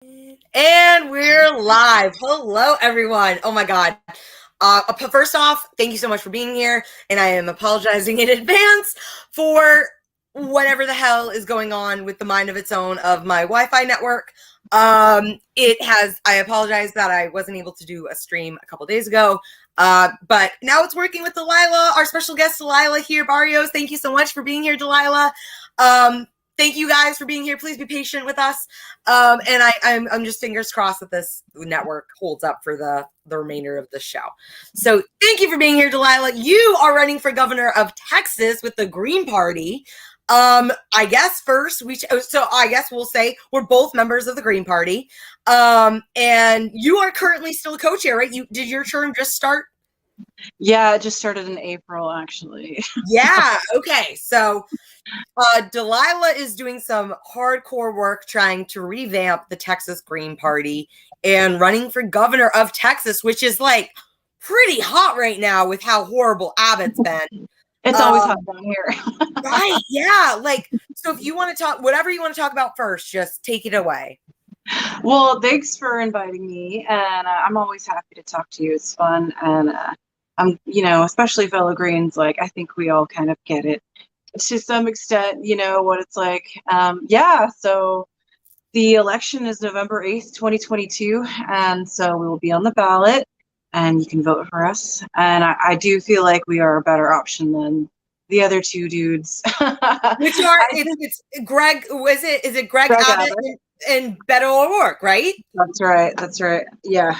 And we're live. Hello, everyone. Oh my God. First off, thank you so much for being here. And I am apologizing in advance for whatever the hell is going on with the mind of its own of my Wi-Fi network. I apologize that I wasn't able to do a stream a couple days ago. But now it's working with Delilah, our special guest, Delilah here. Barrios, thank you so much for being here, Delilah. Thank you guys for being here. Please be patient with us. And I'm just fingers crossed that this network holds up for the remainder of the show. So thank you for being here, Delilah. You are running for governor of Texas with the Green Party. I guess first I guess we'll say we're both members of the Green Party. And you are currently still a co-chair, right? Did your term just start? Yeah, it just started in April, actually. Yeah. Okay. So Delilah is doing some hardcore work trying to revamp the Texas Green Party and running for governor of Texas, which is like pretty hot right now with how horrible Abbott's been. It's always hot down here. Right. Yeah. Like, so if you want to talk, whatever you want to talk about first, just take it away. Well, thanks for inviting me. And I'm always happy to talk to you. It's fun. And I'm, especially fellow Greens, like, I think we all kind of get it to some extent, what it's like. So the election is November 8th, 2022. And so we will be on the ballot and you can vote for us. And I do feel like we are a better option than the other two dudes. Which are, it's Greg, is it Greg Abbott and Beto O'Rourke, right? That's right. Yeah.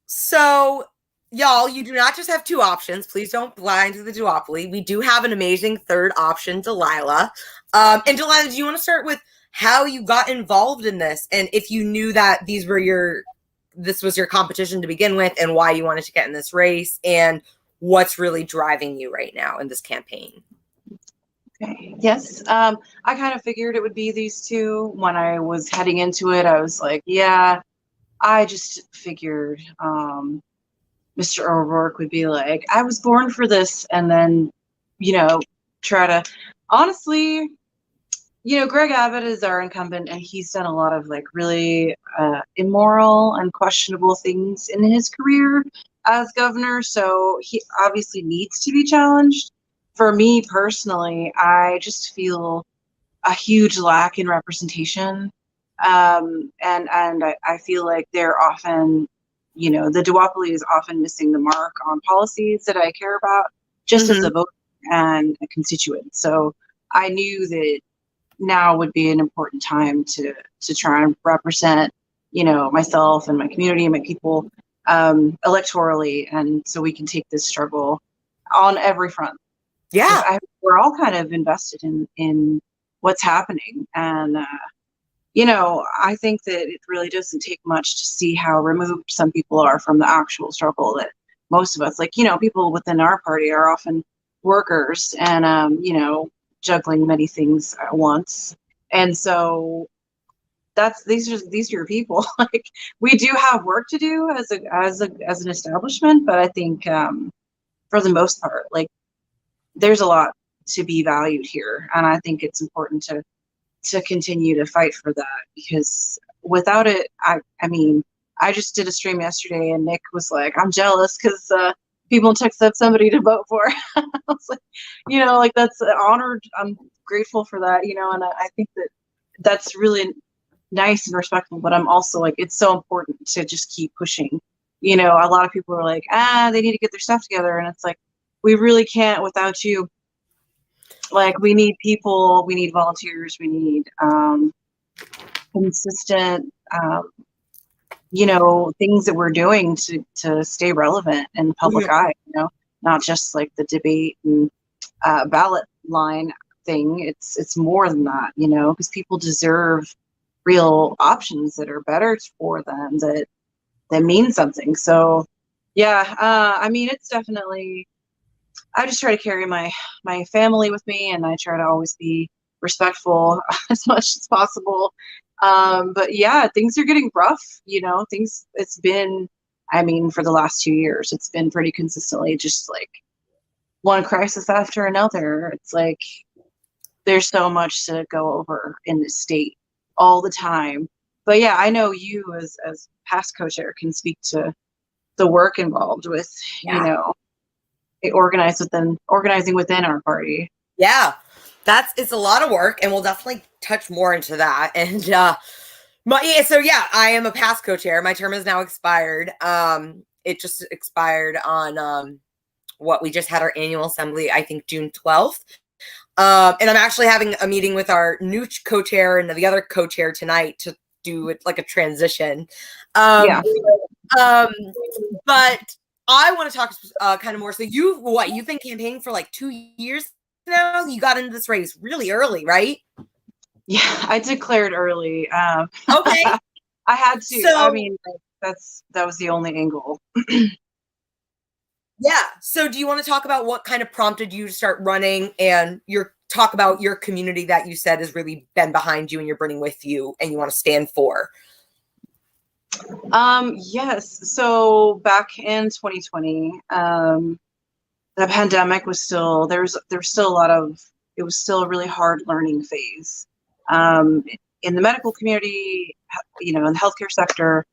So, y'all, you do not just have two options. Please don't blind to the duopoly. We do have an amazing third option, Delilah. And Delilah, do you want to start with how you got involved in this, and if you knew that this was your competition to begin with, and why you wanted to get in this race, and what's really driving you right now in this campaign? Okay. Yes. I kind of figured it would be these two. When I was heading into it, I was like, yeah, I just figured Mr. O'Rourke would be like, I was born for this, and then, try to, honestly, Greg Abbott is our incumbent, and he's done a lot of like really immoral and questionable things in his career as governor. So he obviously needs to be challenged. For me personally, I just feel a huge lack in representation. And I feel like they're often, the duopoly is often missing the mark on policies that I care about, just as a voter and a constituent. So I knew that now would be an important time to try and represent, myself and my community and my people electorally, and so we can take this struggle on every front. Yeah, we're all kind of invested in what's happening, and I think that it really doesn't take much to see how removed some people are from the actual struggle that most of us, like, people within our party are often workers and juggling many things at once. And so these are your people. Like, we do have work to do as an establishment, but I think for the most part, like, there's a lot to be valued here, and I think it's important to continue to fight for that, because without it, I just did a stream yesterday and Nick was like, I'm jealous because people in Texas have somebody to vote for. I was like, that's honored. I'm grateful for that, and I think that that's really nice and respectful, but I'm also like, it's so important to just keep pushing. A lot of people are like, they need to get their stuff together, and it's like, we really can't without you. Like, we need people, we need volunteers, we need consistent things that we're doing to stay relevant in the public eye, not just like the debate and ballot line thing. It's more than that, because people deserve real options that are better for them, that mean something. So yeah, it's definitely, I just try to carry my family with me, and I try to always be respectful as much as possible. But yeah, things are getting rough, it's been, for the last 2 years, it's been pretty consistently just like one crisis after another. It's like, there's so much to go over in this state all the time. but yeah, I know you as past co-chair can speak to the work involved with, you Yeah. know, organizing within our party. Yeah. It's a lot of work, and we'll definitely touch more into that. And so yeah, I am a past co-chair. My term is now expired. It just expired on what we just had our annual assembly, I think June 12th. And I'm actually having a meeting with our new co-chair and the other co-chair tonight to do it like a transition. Yeah. But I want to talk kind of more. So you've been campaigning for like 2 years now? You got into this race really early, right? Yeah, I declared early. Okay. I had to. So, I mean, that was the only angle. yeah. So do you want to talk about what kind of prompted you to start running, and talk about your community that you said has really been behind you and you're bringing with you and you want to stand for? Yes. So back in 2020, the pandemic was still there's still a lot of it was still a really hard learning phase. In the medical community, you know, in the healthcare sector,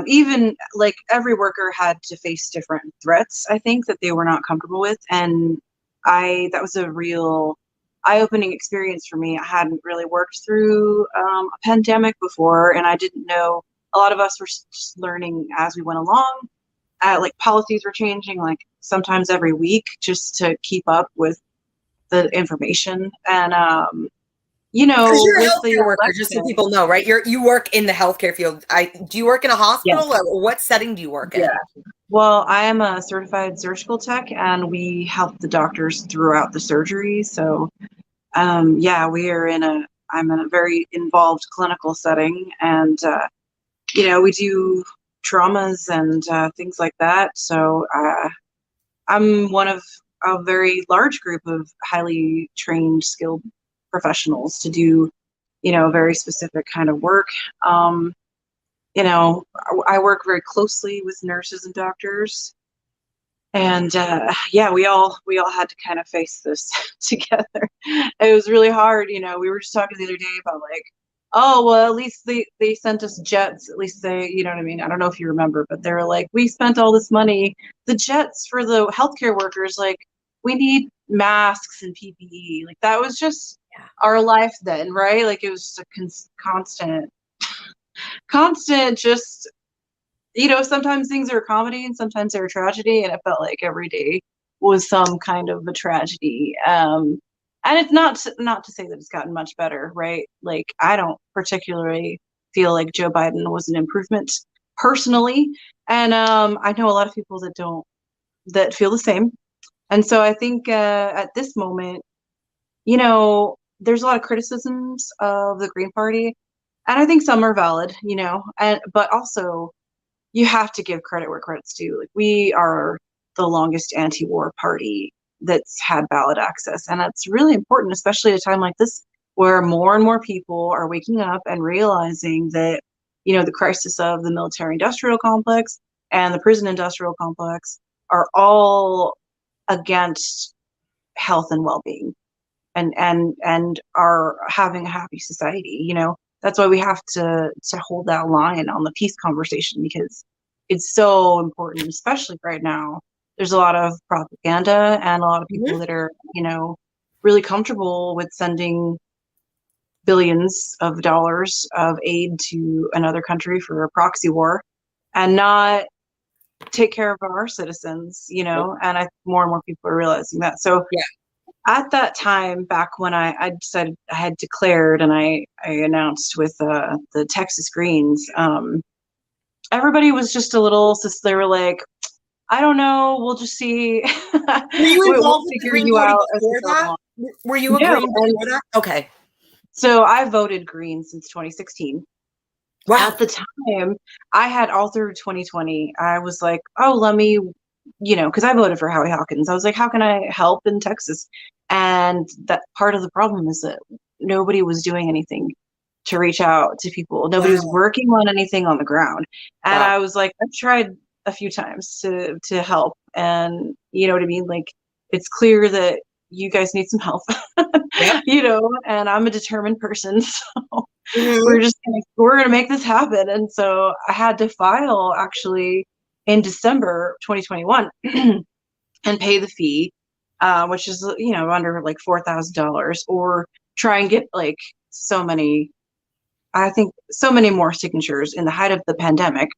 even like every worker had to face different threats, I think, that they were not comfortable with. And that was a real eye-opening experience for me. I hadn't really worked through a pandemic before, and I didn't know. A lot of us were just learning as we went along. Like policies were changing, like sometimes every week, just to keep up with the information. And you Because know, you're a with the healthcare worker, just so election, people know, right? You work in the healthcare field. Do you work in a yeah, hospital, or what setting do you work in? yeah. Well, I am a certified surgical tech, and we help the doctors throughout the surgery. So, yeah, I'm in a very involved clinical setting, and you know, we do traumas and things like that. So, I'm one of a very large group of highly trained, skilled professionals to do, you know, very specific kind of work. Um, you know, I work very closely with nurses and doctors, and yeah, we all had to kind of face this together. It was really hard. You know, we were just talking the other day about like, oh well, at least they sent us jets. At least they, you know what I mean. I don't know if you remember, but they were like, we spent all this money, the jets for the healthcare workers. Like, we need masks and PPE. Like, that was just our life then, right? Like, it was just a constant just, you know, sometimes things are a comedy and sometimes they're a tragedy, and it felt like every day was some kind of a tragedy. And it's not to say that it's gotten much better, right? Like, I don't particularly feel like Joe Biden was an improvement personally, and I know a lot of people that feel the same. And so I think at this moment, you know, there's a lot of criticisms of the Green Party, and I think some are valid, you know, and but also you have to give credit where credit's due. Like, we are the longest anti-war party that's had ballot access, and that's really important, especially at a time like this, where more and more people are waking up and realizing that, you know, the crisis of the military-industrial complex and the prison-industrial complex are all against health and well-being, and are having a happy society. You know, that's why we have to hold that line on the peace conversation, because it's so important, especially right now. There's a lot of propaganda and a lot of people Mhm. that are, you know, really comfortable with sending billions of dollars of aid to another country for a proxy war and not take care of our citizens, you Nope. know. And I think more and more people are realizing that. So Yeah. at that time, back when I decided, I had declared, and I announced with the Texas Greens, everybody was just a little, they were like, I don't know, we'll just see. Were you We'll involved with the figure Green you Party out as we before go that? along. Were you a No, Green and before that? Okay. so I voted Green since 2016. Wow. At the time, I had all through 2020, I was like, oh, let me, you know, because I voted for Howie Hawkins. I was like, how can I help in Texas? And that part of the problem is that nobody was doing anything to reach out to people. Nobody was Wow. working on anything on the ground. And Wow. I was like, I've tried a few times to help. And you know what I mean? Like, it's clear that you guys need some help, Yep. you know, and I'm a determined person. So Mhm. We're gonna make this happen. And so I had to file actually in December 2021 and pay the fee, which is under like $4,000, or try and get like so many, I think so many more signatures in the height of the pandemic.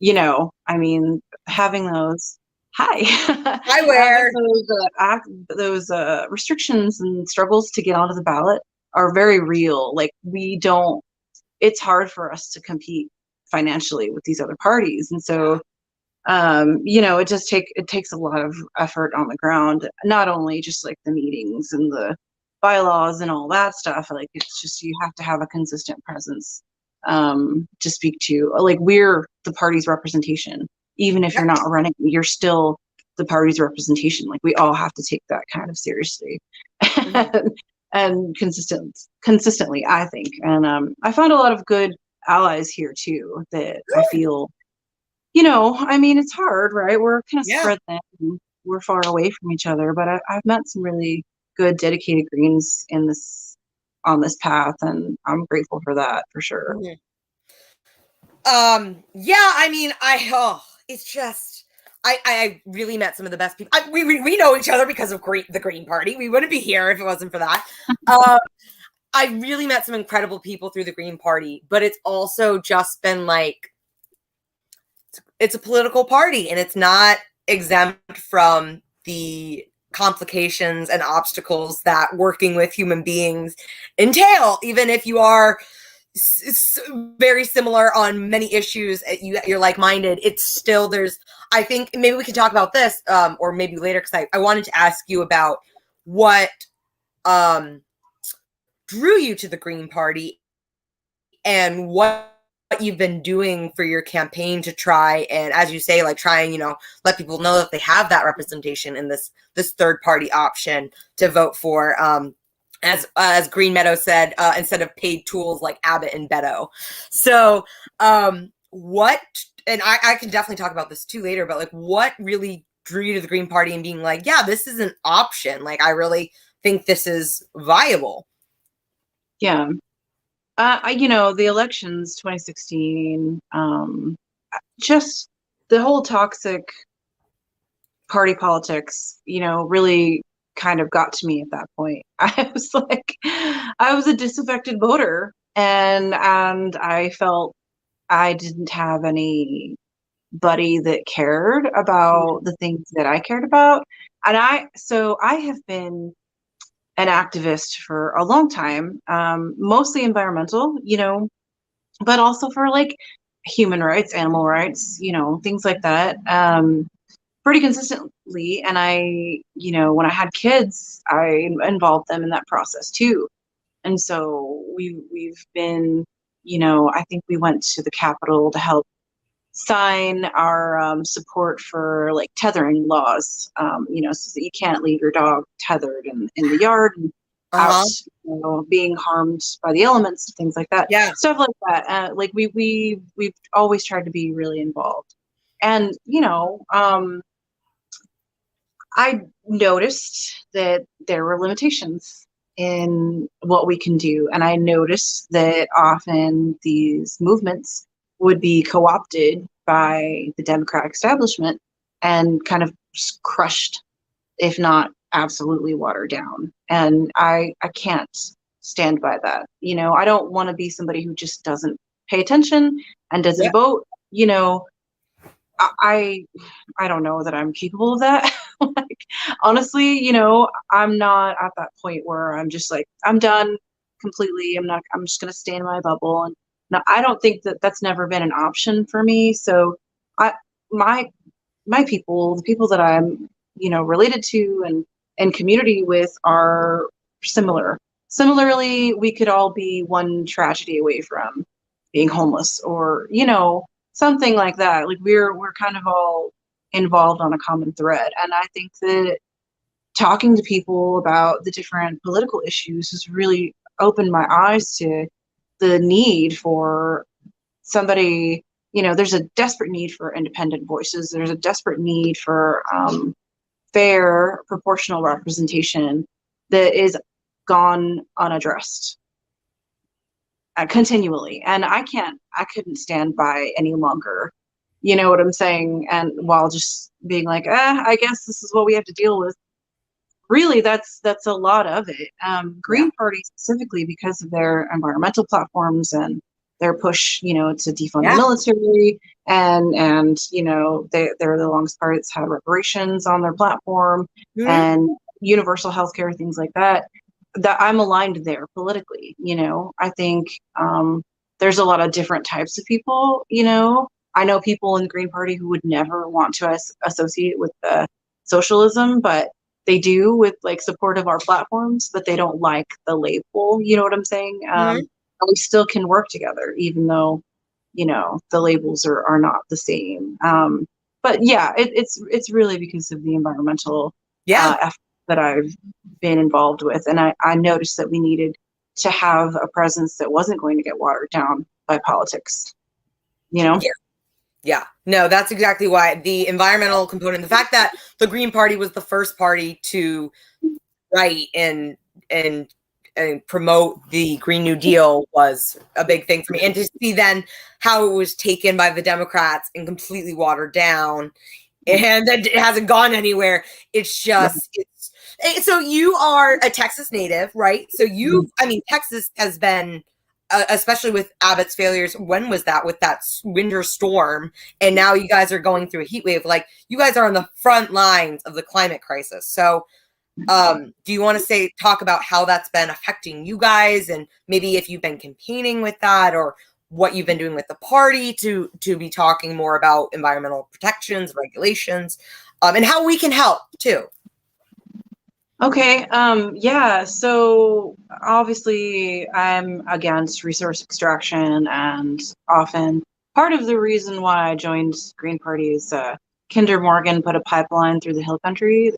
I mean, having those hi I having wear. those restrictions and struggles to get onto the ballot are very real. Like, we don't it's hard for us to compete financially with these other parties. And so it takes a lot of effort on the ground, not only just like the meetings and the bylaws and all that stuff. Like, it's just, you have to have a consistent presence, to speak to, like, we're the party's representation. Even if you're Yep. not running, you're still the party's representation. Like, we all have to take that kind of seriously. Mhm. And consistently, I think. And I found a lot of good allies here too, that I feel, I mean, it's hard, right? We're kind of Yeah. spread thin, and we're far away from each other, but I've met some really good, dedicated Greens on this path, and I'm grateful for that, for sure. Mhm. Yeah, I mean, it's just, I really met some of the best people. We know each other because of the Green Party. We wouldn't be here if it wasn't for that. Um, I really met some incredible people through the Green Party, but it's also just been like, it's a political party and it's not exempt from the complications and obstacles that working with human beings entail, even if you are very similar on many issues. You're like-minded. It's still, I think maybe we can talk about this, or maybe later, because I wanted to ask you about what um, drew you to the Green Party and what you've been doing for your campaign to try and, as you say, like, try and let people know that they have that representation in this third party option to vote for. As Green Meadow said, instead of paid tools like Abbott and Beto. So, what? And I can definitely talk about this too later. But like, what really drew you to the Green Party and being like, yeah, this is an option. Like, I really think this is viable. Yeah. The elections 2016, just the whole toxic party politics, really kind of got to me at that point. I was a disaffected voter, and I felt I didn't have anybody that cared about the things that I cared about. And so I have been an activist for a long time, mostly environmental, but also for like human rights, animal rights, things like that. Pretty consistently. And when I had kids, I involved them in that process too. And so we've been, I think we went to the Capitol to help sign our support for like tethering laws, so that you can't leave your dog tethered in the yard and out, Uh-huh. being harmed by the elements, things like that, Yeah. stuff like that. Like, we've always tried to be really involved. And I noticed that there were limitations in what we can do. And I noticed that often these movements would be co opted by the Democratic establishment and kind of crushed, if not absolutely watered down. And I can't stand by that. I don't want to be somebody who just doesn't pay attention and doesn't Yeah. vote. You know, I I don't know that I'm capable of that. Like, honestly, I'm not at that point where I'm just like, I'm done completely. I'm just going to stay in my bubble. And no, I don't think that that's never been an option for me. So I my my people, the people that I'm, related to and community with, are similar. Similarly, we could all be one tragedy away from being homeless, or, something like that. Like, we're kind of all involved on a common thread. And I think that talking to people about the different political issues has really opened my eyes to the need for somebody. There's a desperate need for independent voices. There's a desperate need for fair, proportional representation that is gone unaddressed. continually. And I couldn't stand by any longer. You know what I'm saying? And while just being like, I guess this is what we have to deal with. Really, that's a lot of it. Yeah. Green Party specifically, because of their environmental platforms and their push, to defund the Yeah. military, and they're the longest party that's had reparations on their platform Mhm. and universal health care, things like that. That I'm aligned there politically. I think there's a lot of different types of people. I know people in the Green Party who would never want to associate with socialism, but they do with like support of our platforms, but they don't like the label. You know what I'm saying? Mhm. We still can work together, even though, the labels are not the same. But yeah, it's really because of the environmental Yeah. effort that I've been involved with. And I noticed that we needed to have a presence that wasn't going to get watered down by politics, you know? Yeah. Yeah. No, that's exactly why the environmental component, the fact that the Green Party was the first party to write and and promote the Green New Deal was a big thing for me. And to see then how it was taken by the Democrats and completely watered down and it hasn't gone anywhere. It's just so you are a Texas native, right? So I mean, Texas has been, especially with Abbott's failures. When was that with that winter storm? And now you guys are going through a heat wave. Like you guys are on the front lines of the climate crisis. So, do you want to talk about how that's been affecting you guys, and maybe if you've been campaigning with that, or what you've been doing with the party to be talking more about environmental protections, regulations, and how we can help too? Okay, yeah, so obviously I'm against resource extraction, and often part of the reason why I joined Green Party is Kinder Morgan put a pipeline through the Hill Country, the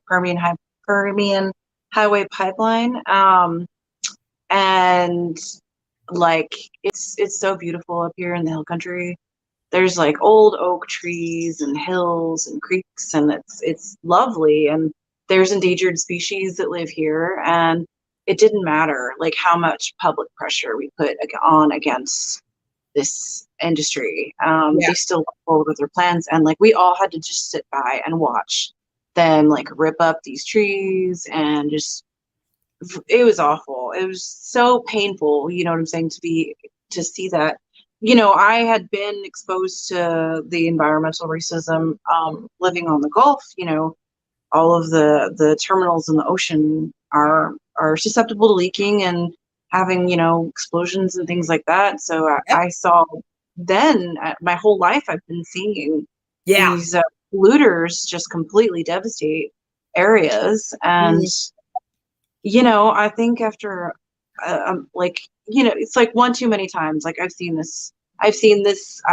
Permian Highway Pipeline, and like it's so beautiful up here in the Hill Country. There's like old oak trees and hills and creeks, and it's lovely. And there's endangered species that live here, and it didn't matter like how much public pressure we put on against this industry. Yeah. They still went forward with their plans, and like we all had to just sit by and watch them like rip up these trees, and just it was awful. It was so painful, you know what I'm saying, to see that. I had been exposed to the environmental racism living on the Gulf. All of the terminals in the ocean are susceptible to leaking and having, explosions and things like that. So Yep. I saw then my whole life I've been seeing Yeah. these polluters just completely devastate areas. And Mhm. I think after, like, it's like one too many times. Like I've seen this. I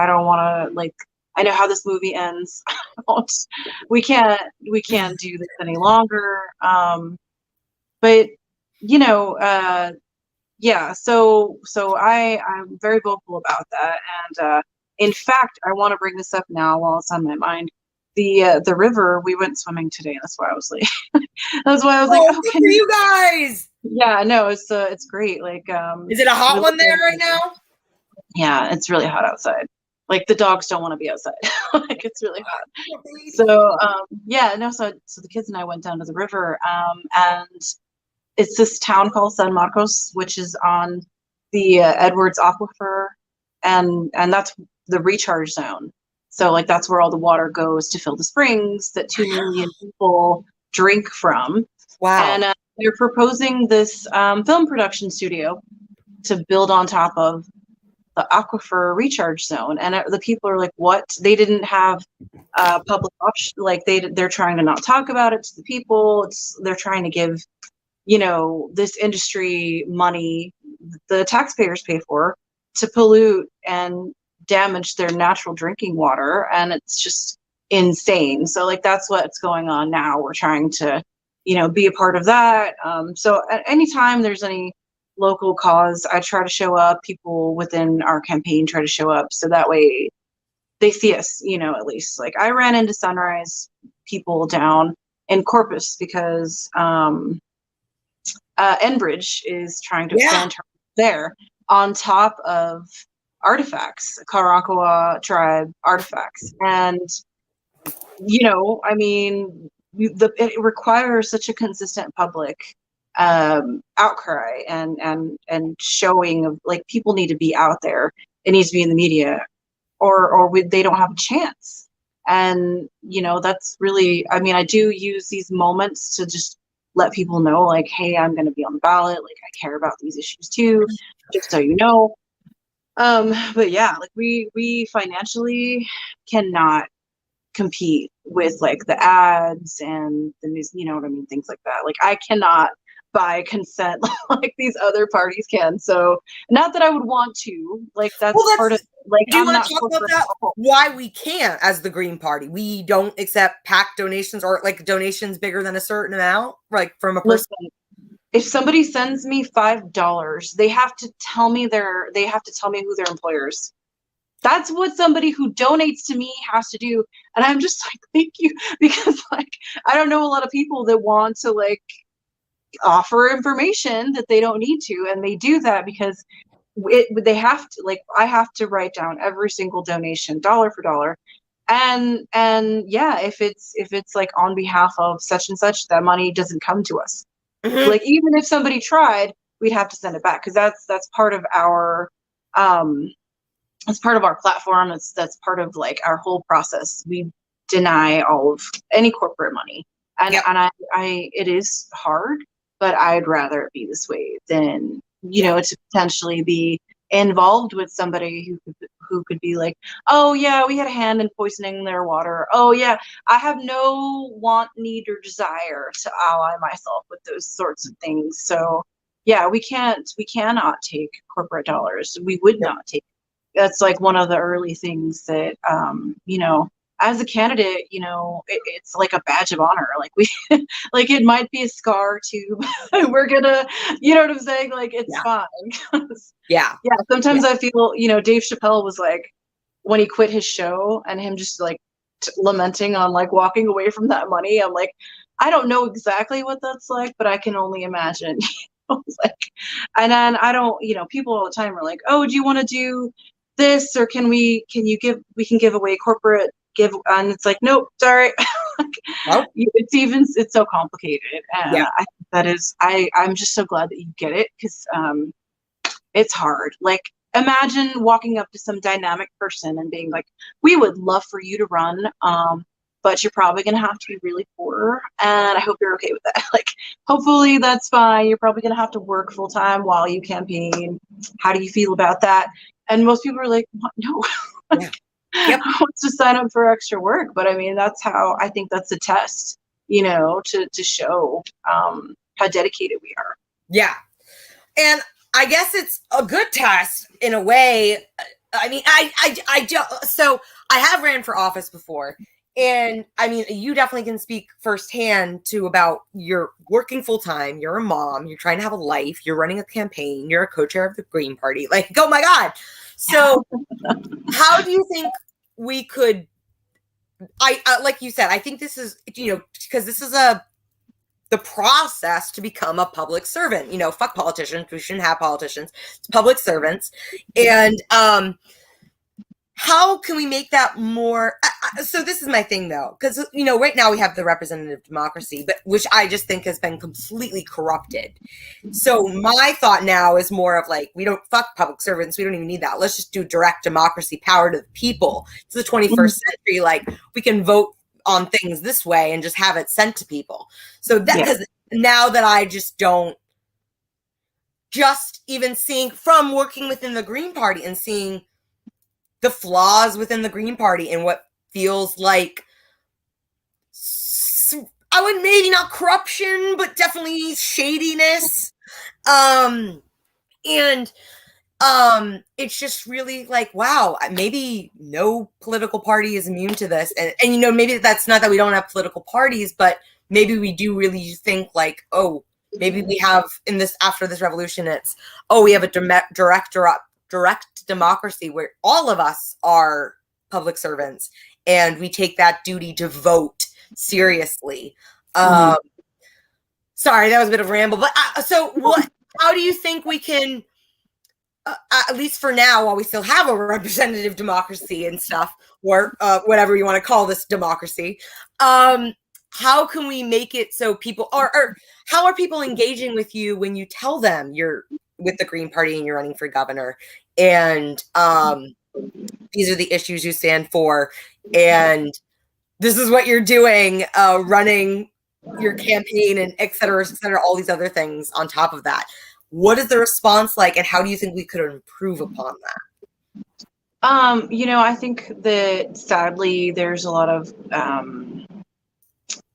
don't want to like. I know how this movie ends. we can't, we can't do this any longer. But you know, yeah. So I'm very vocal about that. And in fact, I want to bring this up now while it's on my mind. The river we went swimming today. That's why I was like, that's why I was like, Oh, oh, good for you guys. yeah, no, it's great. Like, Is it a hot we one there look right now? yeah, it's really hot outside. Like the dogs don't want to be outside. Like it's really hot. Oh, baby. So yeah, no, so the kids and I went down to the river, and it's this town called San Marcos, which is on the Edwards Aquifer, and that's the recharge zone. So like that's where all the water goes to fill the springs that 2 million people drink from. Wow. And they're proposing this film production studio to build on top of the aquifer recharge zone. And the people are like, what? They didn't have public option. Like they're trying to not talk about it to the people. They're trying to give, this industry money the taxpayers pay for to pollute and damage their natural drinking water. And it's just insane. So like, that's what's going on now. We're trying to, be a part of that. So at any time there's any local cause, I try to show up. People within our campaign try to show up, so that way they see us, at least. Like I ran into Sunrise people down in Corpus because Enbridge is trying to Yeah. expand there. on top of artifacts, Karankawa tribe artifacts. And, you know, I mean, it requires such a consistent public outcry and showing of, like, people need to be out there. It needs to be in the media, or they don't have a chance. And, you know, that's really, I mean, I do use these moments to just let people know, like, hey, I'm going to be on the ballot. Like, I care about these issues too, just so you know. But yeah, like we financially cannot compete with like the ads and the news, you know what I mean, things like that. Like, I cannot buy consent like these other parties can. So, not that I would want to, like, that's part of, like, do you I'm want to not talk about that? Why we can't, as the Green Party, we don't accept PAC donations or like donations bigger than a certain amount, like from a person. Listen, if somebody sends me $5, they have to tell me who their employer is. That's what somebody who donates to me has to do. And I'm just like, thank you, because like, I don't know a lot of people that want to like offer information that they don't need to, and they do that because they have to, like, I have to write down every single donation dollar for dollar. And yeah, if it's like on behalf of such and such, that money doesn't come to us. Mm-hmm. Like, even if somebody tried, we'd have to send it back, because that's part of our that's part of our platform. That's part of like our whole process. We deny all of any corporate money. And Yep. and I it is hard, but I'd rather it be this way than, you know, to potentially be involved with somebody who could be like, oh yeah, we had a hand in poisoning their water. Oh yeah, I have no want, need, or desire to ally myself with those sorts of things. So yeah, we cannot take corporate dollars. We would not take. That's like one of the early things that, you know, as a candidate, you know, it's like a badge of honor. Like, we, like, it might be a scar too, but we're gonna, you know what I'm saying? Like, it's fine. Yeah. Yeah. Sometimes I feel, you know, Dave Chappelle was like, when he quit his show and him just like lamenting on like walking away from that money. I'm like, I don't know exactly what that's like, but I can only imagine. Like, and then I don't, you know, people all the time are like, oh, do you want to do this, or can we give away corporate give, and it's like, nope, sorry. Like, Nope. It's so complicated. And Yeah. I think that is, I'm just so glad that you get it, because it's hard. Like, imagine walking up to some dynamic person and being like, we would love for you to run, but you're probably going to have to be really poor, and I hope you're okay with that. Like, hopefully that's fine. You're probably going to have to work full time while you campaign. How do you feel about that? And most people are like, what? No. Like, Yep. I want to sign up for extra work. But I mean, that's how, I think that's a test, you know, to show how dedicated we are. Yeah. And I guess it's a good test in a way. I mean, I do. So I have ran for office before. And I mean, you definitely can speak firsthand to about you're working full time, you're a mom, you're trying to have a life, you're running a campaign, you're a co-chair of the Green Party. Like, oh my God. So how do you think we could, like you said, I think this is, you know, because this is the process to become a public servant. You know, fuck politicians. We shouldn't have politicians. It's public servants. And how can we make that more? So this is my thing, though, because, you know, right now we have the representative democracy, but which I just think has been completely corrupted. So my thought now is more of like, we don't fuck public servants. We don't even need that. Let's just do direct democracy, power to the people. It's the 21st century. Like, we can vote on things this way and just have it sent to people. So that, because now that I just don't, just even seeing from working within the Green Party and seeing the flaws within the Green Party and what feels like, I would maybe not corruption, but definitely shadiness. And it's just really like, wow, maybe no political party is immune to this. And you know, maybe that's not that we don't have political parties, but maybe we do really think like, oh, maybe we have in this, after this revolution, it's, oh, we have a direct democracy where all of us are public servants and we take that duty to vote seriously. Sorry, that was a bit of a ramble, but so what, how do you think we can at least for now, while we still have a representative democracy and stuff, or whatever you want to call this democracy, how can we make it so people are, or how are people engaging with you when you tell them you're with the Green Party and you're running for governor, and these are the issues you stand for, and this is what you're doing, running your campaign, and et cetera, all these other things on top of that. What is the response like, and how do you think we could improve upon that? I think that sadly there's a lot of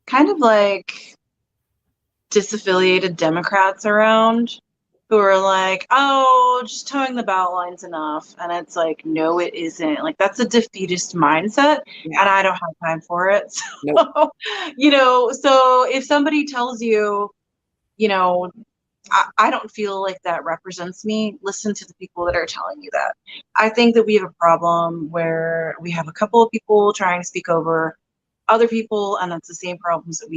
kind of like disaffiliated Democrats around who are like, oh, just towing the ballot line's enough. And it's like, no, it isn't. Like, that's a defeatist mindset, Yeah. and I don't have time for it. So, Nope. so if somebody tells you, I don't feel like that represents me, listen to the people that are telling you that. I think that we have a problem where we have a couple of people trying to speak over other people, and that's the same problems that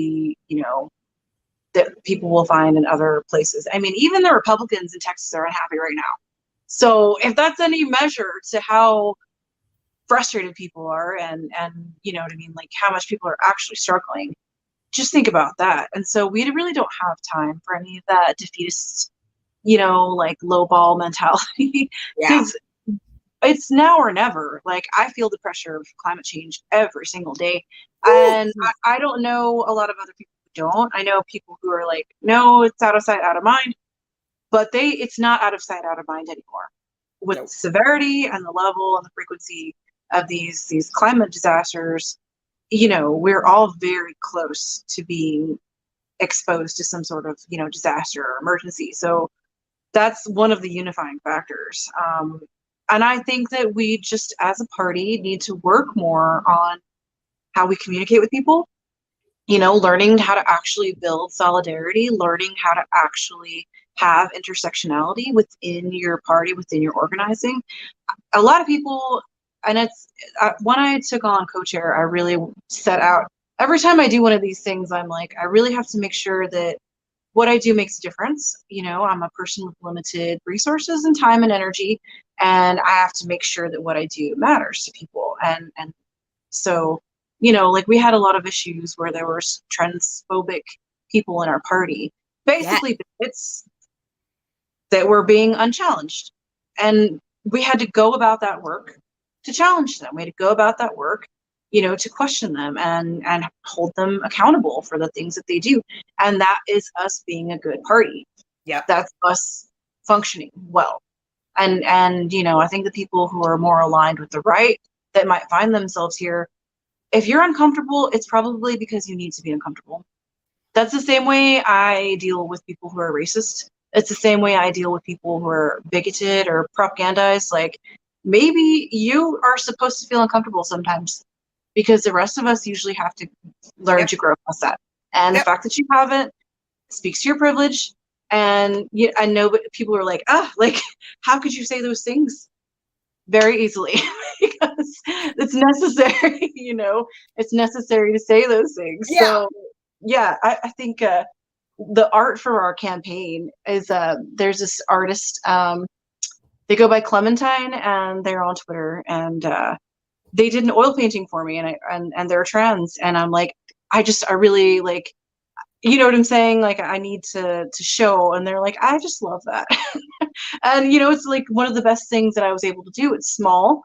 that people will find in other places. I mean, even the Republicans in Texas are unhappy right now. So if that's any measure to how frustrated people are, and you know what I mean, like how much people are actually struggling, just think about that. And so we really don't have time for any of that defeatist, like low ball mentality, Yeah. because it's now or never. Like, I feel the pressure of climate change every single day. And I don't know a lot of other people who don't. I know people who are like, no, it's out of sight, out of mind. But it's not out of sight, out of mind anymore. With Nope. the severity and the level and the frequency of these climate disasters, we're all very close to being exposed to some sort of, disaster or emergency. So that's one of the unifying factors. And I think that we just, as a party, need to work more on how we communicate with people, learning how to actually build solidarity, learning how to actually have intersectionality within your party, within your organizing. A lot of people, and it's when I took on co-chair, I really set out, every time I do one of these things, I'm like, I really have to make sure that what I do makes a difference. I'm a person with limited resources and time and energy, and I have to make sure that what I do matters to people. And so, like, we had a lot of issues where there were transphobic people in our party, Yeah. basically bigots that were being unchallenged. And we had to go about that work to challenge them. We had to go about that work, to question them and hold them accountable for the things that they do. And that is us being a good party. Yep. That's us functioning well. And I think the people who are more aligned with the right that might find themselves here, if you're uncomfortable, it's probably because you need to be uncomfortable. That's the same way I deal with people who are racist. It's the same way I deal with people who are bigoted or propagandized. Like, maybe you are supposed to feel uncomfortable sometimes, because the rest of us usually have to learn to grow past that. And the fact that you haven't speaks to your privilege. And I know, but people are like, like, how could you say those things? Very easily, because it's necessary. It's necessary to say those things. Yeah. So yeah, I think the art for our campaign is there's this artist, they go by Clementine, and they're on Twitter, and they did an oil painting for me, and they're trans, and I'm like, I really, like, you know what I'm saying? Like, I need to show, and they're like, I just love that. And it's like one of the best things that I was able to do. It's small.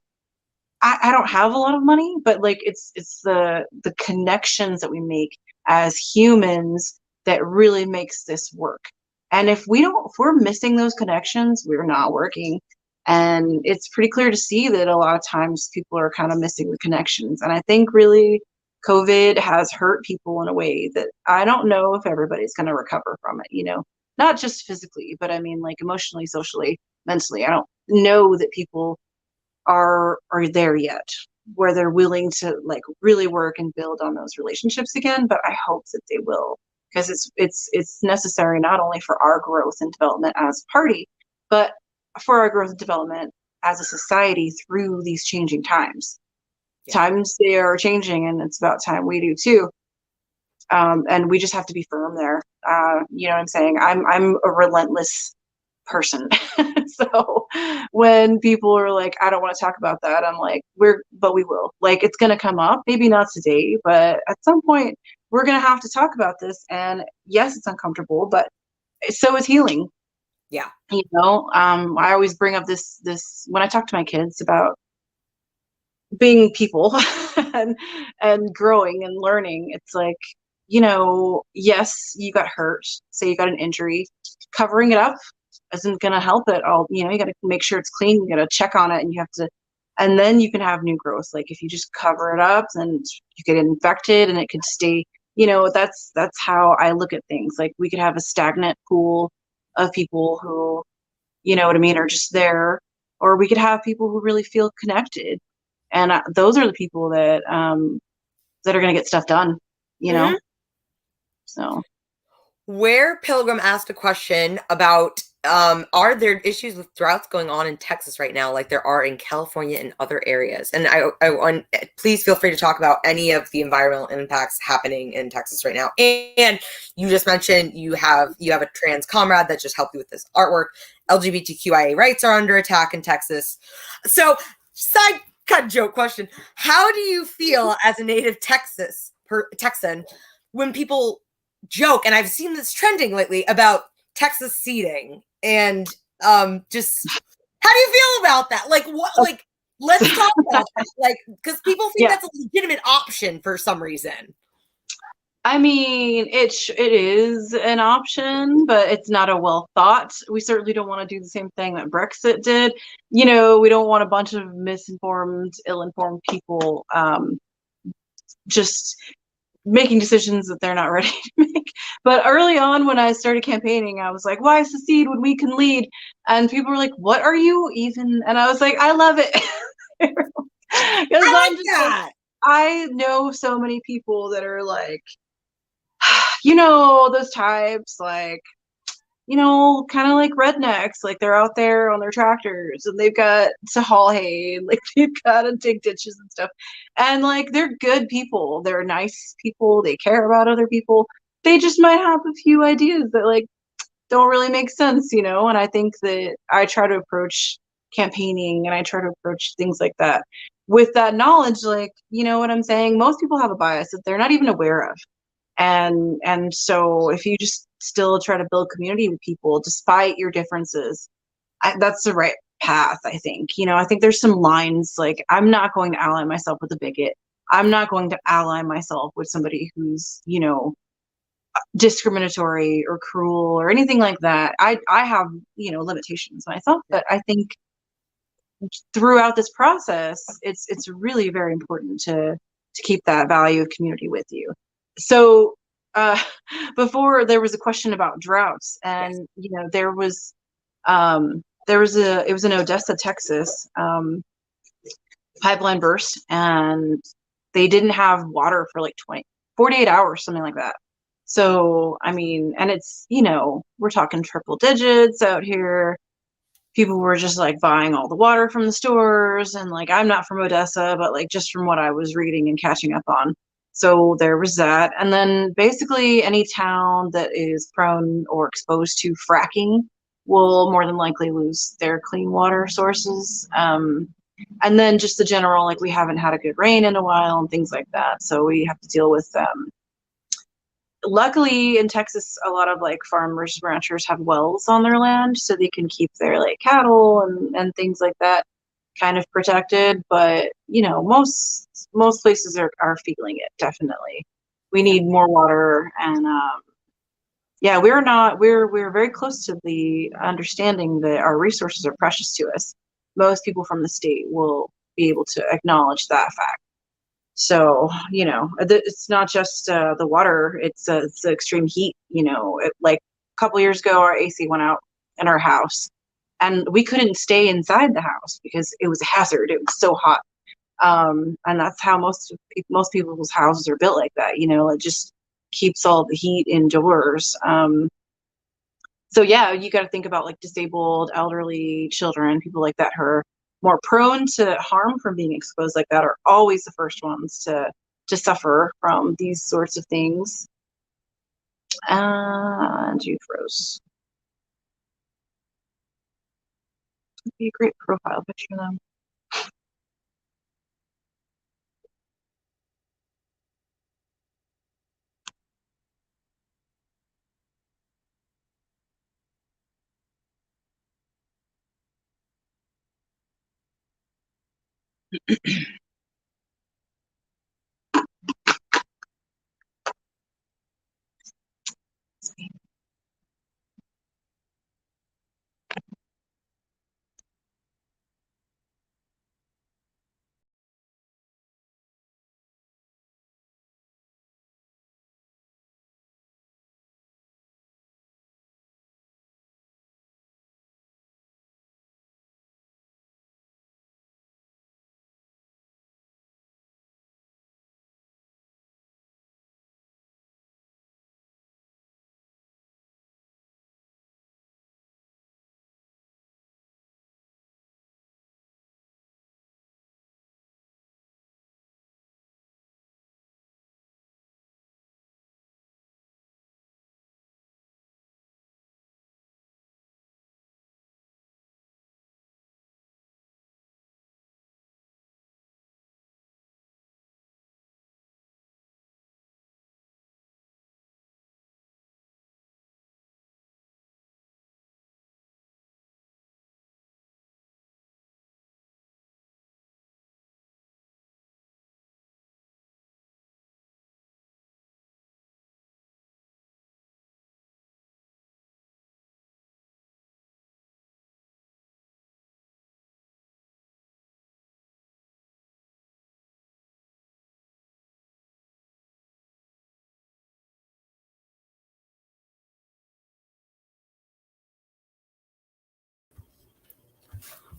I don't have a lot of money, but like, it's the connections that we make as humans that really makes this work. And if we're missing those connections, we're not working. And it's pretty clear to see that a lot of times people are kind of missing the connections. And I think really COVID has hurt people in a way that I don't know if everybody's going to recover from it, not just physically, but I mean, like, emotionally, socially, mentally. I don't know that people are there yet, where they're willing to, like, really work and build on those relationships again. But I hope that they will, because it's necessary, not only for our growth and development as a party, but for our growth and development as a society through these changing times. Times, they are changing, and it's about time we do too. And we just have to be firm there. You know what I'm saying? I'm a relentless person. So when people are like, I don't want to talk about that, I'm like, but we will. Like, it's going to come up, maybe not today, but at some point we're going to have to talk about this. And yes, it's uncomfortable, but so is healing. Yeah. I always bring up this when I talk to my kids about being people and growing and learning. It's like, yes, you got hurt, say you got an injury, covering it up isn't going to help it all. You got to make sure it's clean, you got to check on it, and you have to, and then you can have new growth. Like if you just cover it up, then you get infected and it could stay. That's how I look at things. Like we could have a stagnant pool of people who, you know what I mean, are just there, or we could have people who really feel connected, and those are the people that are going to get stuff done. Mm-hmm. So Where Pilgrim asked a question about are there issues with droughts going on in Texas right now, like there are in California and other areas? And I want, please feel free to talk about any of the environmental impacts happening in Texas right now. And you just mentioned you have a trans comrade that just helped you with this artwork. LGBTQIA rights are under attack in Texas. So, side cut joke question: how do you feel as a native Texan when people joke, and I've seen this trending lately, about Texas seeding, and just how do you feel about that? Like what? Like let's talk about that. Like because people think that's a legitimate option for some reason. I mean, it is an option, but it's not a well thought. We certainly don't want to do the same thing that Brexit did. We don't want a bunch of misinformed, ill-informed people just making decisions that they're not ready to make. But early on when I started campaigning, I was like, why secede when we can lead? And people were like, what are you even? And I was like, I love it. I like that. I know so many people that are like, those types, like, kind of like rednecks, like they're out there on their tractors and they've got to haul hay, and like they've got to dig ditches and stuff. And like they're good people, they're nice people, they care about other people. They just might have a few ideas that like don't really make sense, and I think that I try to approach campaigning and I try to approach things like that with that knowledge, like, you know what I'm saying? Most people have a bias that they're not even aware of. And so if you just still try to build community with people despite your differences, that's the right path. I think I think there's some lines, like I'm not going to ally myself with a bigot. I'm not going to ally myself with somebody who's discriminatory or cruel or anything like that. I have limitations myself, but I think throughout this process it's really very important to keep that value of community with you. So before, there was a question about droughts, and it was in Odessa, Texas. Pipeline burst, and they didn't have water for like 48 hours, something like that. So I mean, and it's we're talking triple digits out here. People were just like buying all the water from the stores, and like I'm not from Odessa, but like just from what I was reading and catching up on. So there was that. And then basically any town that is prone or exposed to fracking will more than likely lose their clean water sources. And then just the general, like we haven't had a good rain in a while and things like that. So we have to deal with luckily in Texas, a lot of like farmers, ranchers have wells on their land, so they can keep their like cattle and things like that kind of protected. But most places are feeling it, definitely. We need more water, and yeah, we're very close to the understanding that our resources are precious to us. Most people from the state will be able to acknowledge that fact. So it's not just the water; it's the extreme heat. Like a couple years ago, our AC went out in our house, and we couldn't stay inside the house because it was a hazard. It was so hot, and that's how most people's houses are built like that. It just keeps all the heat indoors. So yeah, you got to think about like disabled, elderly, children, people like that who are more prone to harm from being exposed like that are always the first ones to suffer from these sorts of things. And you froze. It'd be a great profile picture, though.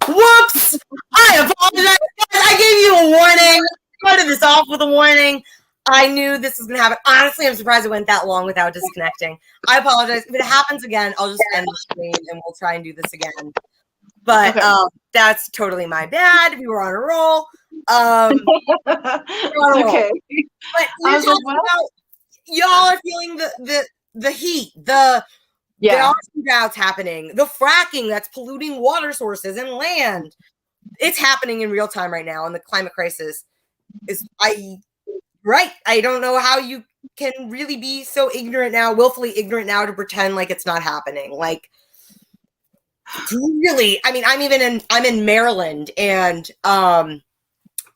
Whoops! I apologize. I gave you a warning. I started this off with a warning. I knew this was going to happen. Honestly, I'm surprised it went that long without disconnecting. I apologize. If it happens again, I'll just end the stream and we'll try and do this again. But Okay. That's totally my bad. We were on a roll. It's okay. But we're talking about y'all are feeling the heat, the ocean droughts happening, the fracking that's polluting water sources and land. It's happening in real time right now, and the climate crisis is right. I don't know how you can really be so ignorant now, willfully ignorant now, to pretend like it's not happening. Like, really, I mean, I'm in Maryland, and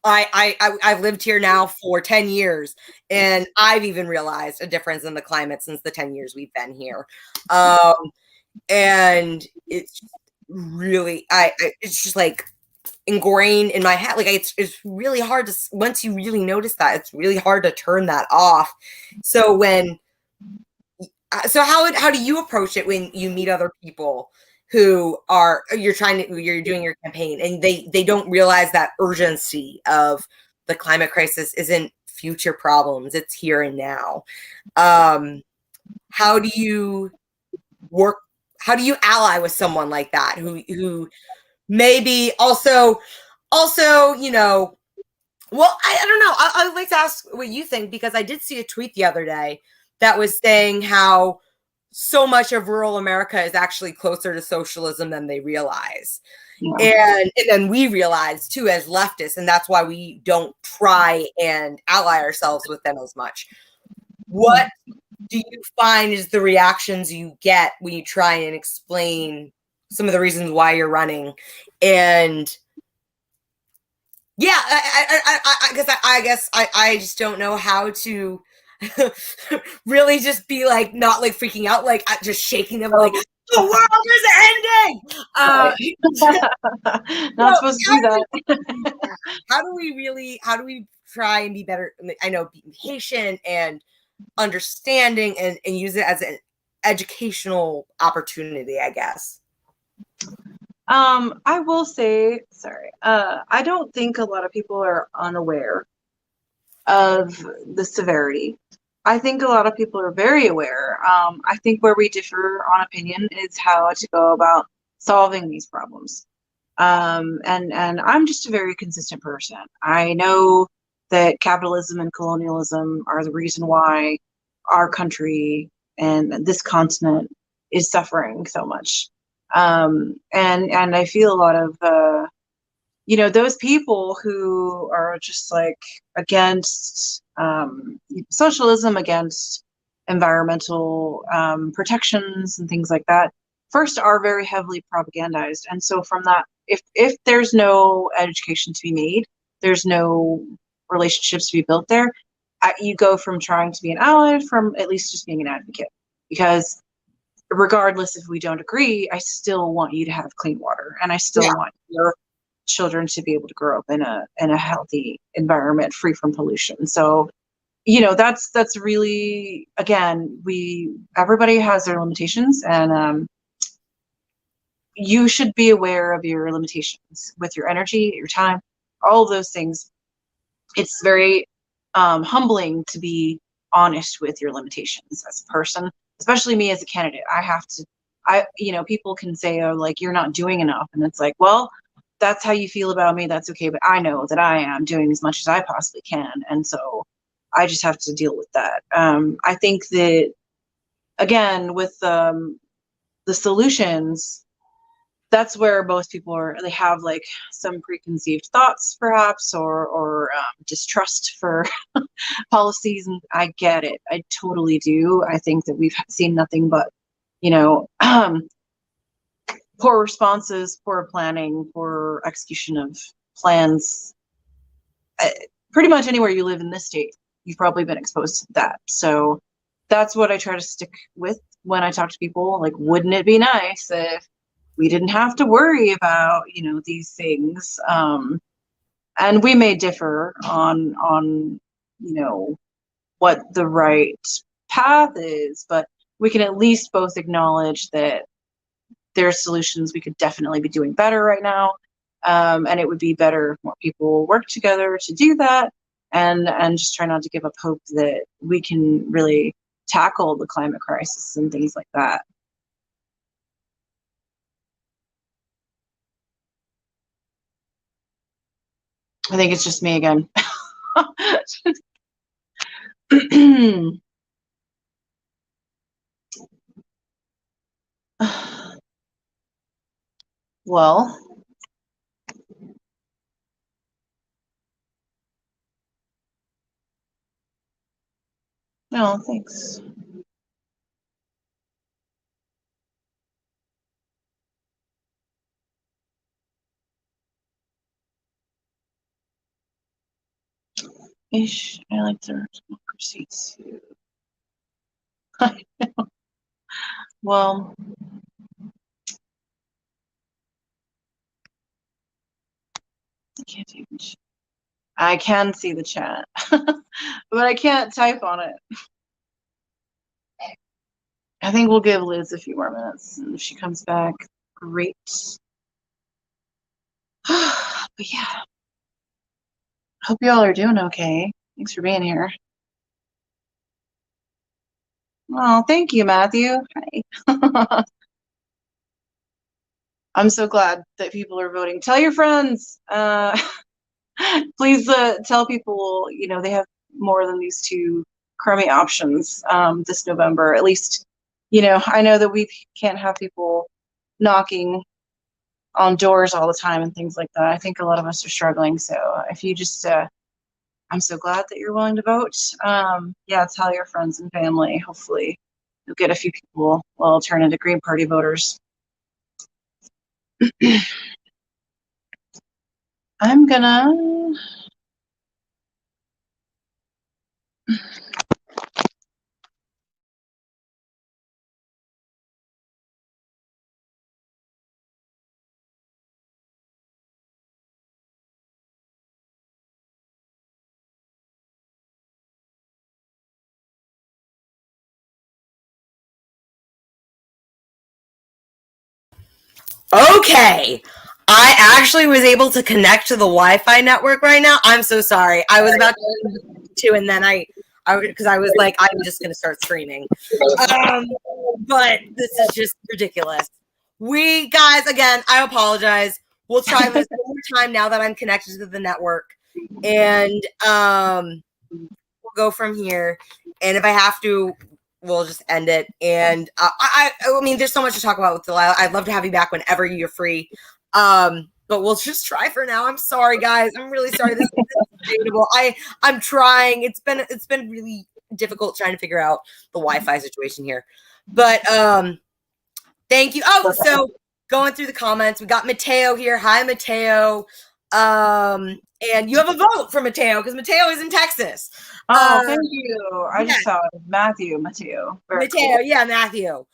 I've lived here now for 10 years, and I've even realized a difference in the climate since the 10 years we've been here. And it's really, it's just like ingrained in my head. Like it's really hard to, once you really notice that, it's really hard to turn that off. So how do you approach it when you meet other people who you're doing your campaign and they don't realize that urgency of the climate crisis isn't future problems, it's here and now? How do you ally with someone like that who maybe also, you know, well, I don't know. I'd like to ask what you think, because I did see a tweet the other day that was saying how so much of rural America is actually closer to socialism than they realize. Yeah. And then we realize too, as leftists, and that's why we don't try and ally ourselves with them as much. What do you find is the reactions you get when you try and explain some of the reasons why you're running? And yeah, I guess I just don't know how to really just be like, not like freaking out, like just shaking them like, the world is ending. Not supposed to do that. How do we try and be better? I know, be patient and understanding and use it as an educational opportunity, I guess. I will say, I don't think a lot of people are unaware of the severity. I think a lot of people are very aware. I think where we differ on opinion is how to go about solving these problems. And I'm just a very consistent person. I know that capitalism and colonialism are the reason why our country and this continent is suffering so much. And I feel a lot of those people who are just like against socialism, against environmental protections and things like that, first are very heavily propagandized. And so from that, if there's no education to be made, there's no relationships to be built there, you go from trying to be an ally from at least just being an advocate. Because regardless if we don't agree, I still want you to have clean water, and I still want your children to be able to grow up in a healthy environment free from pollution. So that's really, again, everybody has their limitations, and you should be aware of your limitations with your energy, your time, all of those things. It's very humbling to be honest with your limitations as a person, especially me as a candidate. People can say, oh, like, you're not doing enough. And it's like, well, that's how you feel about me. That's okay. But I know that I am doing as much as I possibly can. And so I just have to deal with that. I think that, again, with the solutions, that's where most people they have like some preconceived thoughts perhaps, or distrust for policies. And I get it. I totally do. I think that we've seen nothing but, poor responses, poor planning, poor execution of plans. Pretty much anywhere you live in this state, you've probably been exposed to that. So that's what I try to stick with when I talk to people. Like, wouldn't it be nice if we didn't have to worry about, these things? And we may differ on what the right path is, but we can at least both acknowledge that there's solutions we could definitely be doing better right now. And it would be better if more people work together to do that, and just try not to give up hope that we can really tackle the climate crisis and things like that. I think it's just me again. Well, no, thanks. Ish, I like their democracy too. Well, I can't even. I can see the chat, but I can't type on it. I think we'll give Liz a few more minutes, and if she comes back, great. But yeah, hope y'all are doing okay. Thanks for being here. Oh, thank you, Matthew. Hi. I'm so glad that people are voting. Tell your friends. Please tell people, they have more than these two crummy options this November. At least, I know that we can't have people knocking on doors all the time and things like that. I think a lot of us are struggling. So if you just, I'm so glad that you're willing to vote. Yeah, tell your friends and family. Hopefully you'll get a few people will turn into Green Party voters. I'm gonna Okay. I actually was able to connect to the Wi-Fi network right now. I'm so sorry. I was about to, and then because I was like, I'm just going to start screaming. But this is just ridiculous. We guys, again, I apologize. We'll try this one more time now that I'm connected to the network, and we'll go from here. And if I have to, we'll just end it. And I mean, there's so much to talk about with Delilah. I'd love to have you back whenever you're free. But we'll just try for now. I'm sorry, guys. I'm really sorry. This is debatable. I'm trying. It's been really difficult trying to figure out the Wi-Fi situation here. But thank you. Oh, so going through the comments, we got Mateo here. Hi, Mateo. And you have a vote for Mateo because Mateo is in Texas. Oh, thank you. I just saw it. Matthew. Very Mateo, cool. yeah, Matthew.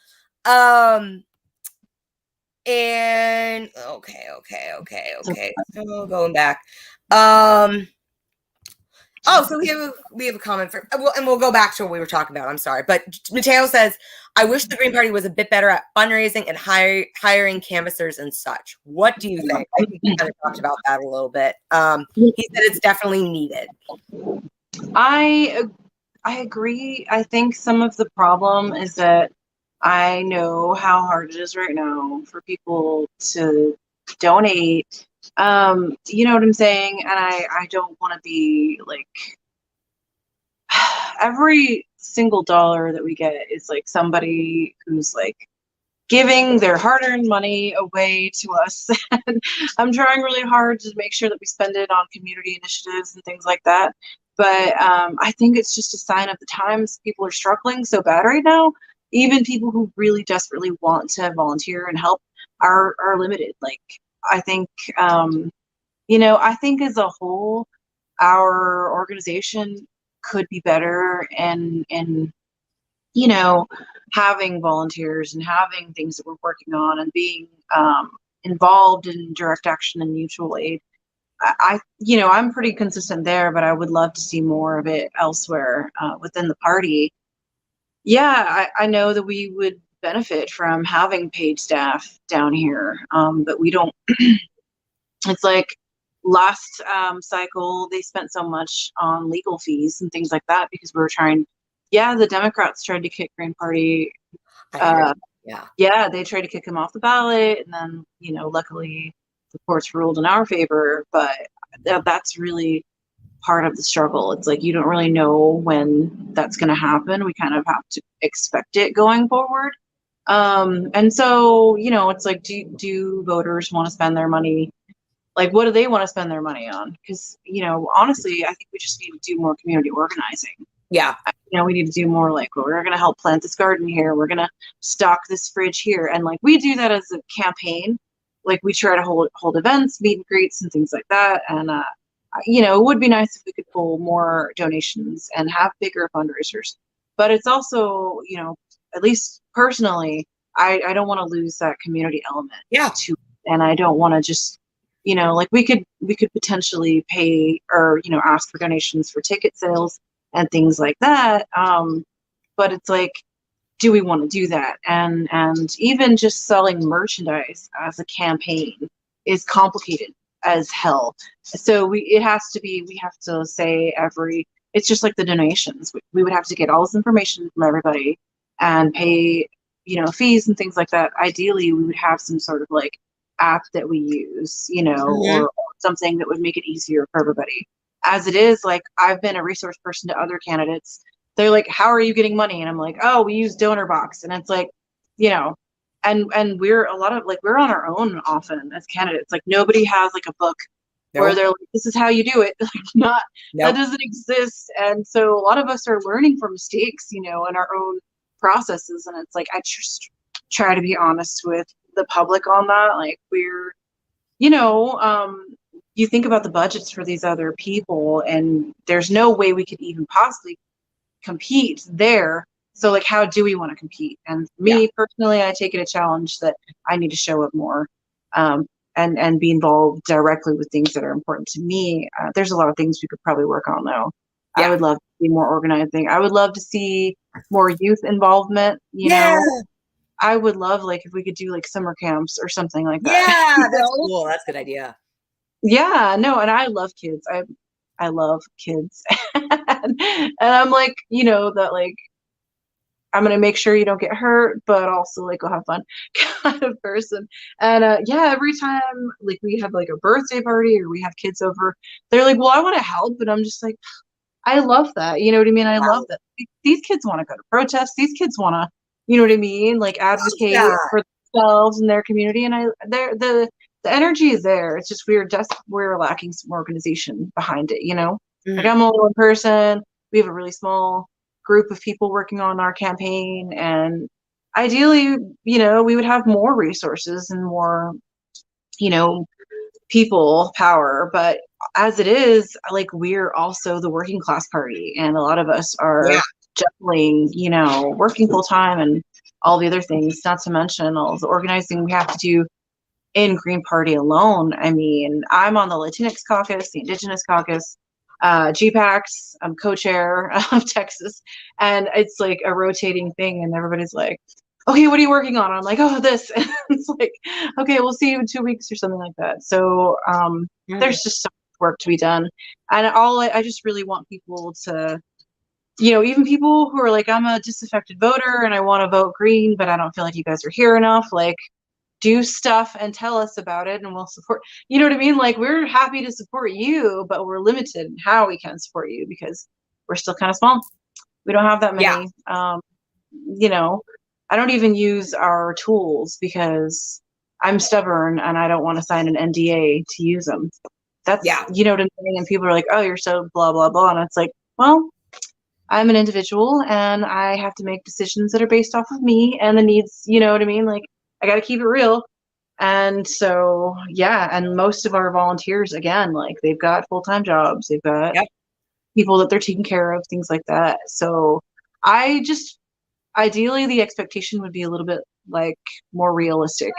And okay. So going back. Oh, so we have a comment for, and we'll go back to what we were talking about. I'm sorry, but Mateo says, "I wish the Green Party was a bit better at fundraising and hiring canvassers and such." What do you think? I think we kind of talked about that a little bit. He said it's definitely needed. I agree. I think some of the problem is that I know how hard it is right now for people to donate. You know what I'm saying? And I don't want to be like, every single dollar that we get is like somebody who's like giving their hard-earned money away to us. And I'm trying really hard to make sure that we spend it on community initiatives and things like that. But I think it's just a sign of the times. People are struggling so bad right now. Even people who really desperately want to volunteer and help are limited. Like, I think, I think as a whole, our organization could be better and having volunteers and having things that we're working on and being involved in direct action and mutual aid. I'm pretty consistent there, but I would love to see more of it elsewhere within the party. Yeah, I know that we would benefit from having paid staff down here, but we don't. It's like last cycle, they spent so much on legal fees and things like that because we were trying. Yeah, the Democrats tried to kick Green Party. Yeah, they tried to kick him off the ballot, and then luckily the courts ruled in our favor. But that's really part of the struggle. It's like you don't really know when that's going to happen. We kind of have to expect it going forward. And so it's like, do voters want to spend their money? Like, what do they want to spend their money on? Because honestly, I think we just need to do more community organizing. Yeah. We need to do more like, well, we're going to help plant this garden here. We're going to stock this fridge here. And like, we do that as a campaign. Like, we try to hold events, meet and greets and things like that. And, it would be nice if we could pull more donations and have bigger fundraisers. But it's also, at least personally, I don't want to lose that community element. Yeah. And I don't want to just, like we could potentially pay or, ask for donations for ticket sales and things like that. But it's like, do we want to do that? And even just selling merchandise as a campaign is complicated as hell. So we have to say it's just like the donations. We would have to get all this information from everybody and pay, fees and things like that. Ideally, we would have some sort of like app that we use, or something that would make it easier for everybody. As it is, like, I've been a resource person to other candidates. They're like, how are you getting money? And I'm like, oh, we use Donor Box. And it's like, and we're we're on our own often as candidates. Like, nobody has like a book where they're like, this is how you do it. That doesn't exist. And so a lot of us are learning from mistakes, in our own processes. And it's like, I just try to be honest with the public on that. Like, we're, you think about the budgets for these other people, and there's no way we could even possibly compete there. So like, how do we want to compete? And me personally, I take it a challenge that I need to show up more, and be involved directly with things that are important to me. There's a lot of things we could probably work on though. I would love to see more organizing. I would love to see more youth involvement, know. I would love, like, if we could do like summer camps or something like that. Yeah, that's cool. That's a good idea. Yeah, no, and I love kids. I love kids. And I'm like, that like, I'm gonna make sure you don't get hurt, but also like go have fun kind of person. And every time like we have like a birthday party or we have kids over, they're like, well, I want to help, but I'm just like, I love that. You know what I mean? I Yeah. love that these kids want to go to protests. These kids want to, you know what I mean? Like advocate Yeah. for themselves and their community. And the energy is there. It's just we're lacking some organization behind it, you know? Like Mhm. I'm only one person. We have a really small group of people working on our campaign, and ideally, you know, we would have more resources and more, you know, people power. But as it is, like we're also the working class party, and a lot of us Yeah. are juggling, you know, working full time and all the other things, not to mention all the organizing we have to do in Green Party alone. I mean, I'm on the Latinx caucus, the Indigenous caucus, GPACs, I'm co-chair of Texas, and it's like a rotating thing, and everybody's like, okay, what are you working on? I'm like, oh, this. And it's like, okay, we'll see you in 2 weeks or something like that. So Mhm. there's just so much work to be done. And I just really want people to, you know, even people who are like, I'm a disaffected voter and I want to vote green, but I don't feel like you guys are here enough. Like, do stuff and tell us about it and we'll support, you know what I mean? Like we're happy to support you, but we're limited in how we can support you because we're still kind of small. We don't have that Yeah. many. You know, I don't even use our tools because I'm stubborn and I don't want to sign an NDA to use them. That's, Yeah. you know what I'm saying? And people are like, oh, you're so blah, blah, blah. And it's like, well, I'm an individual and I have to make decisions that are based off of me and the needs, you know what I mean? Like, I got to keep it real. And so, yeah, and most of our volunteers, again, like they've got full-time jobs, they've got Yep. people that they're taking care of, things like that. So I just, ideally, the expectation would be a little bit like more realistic.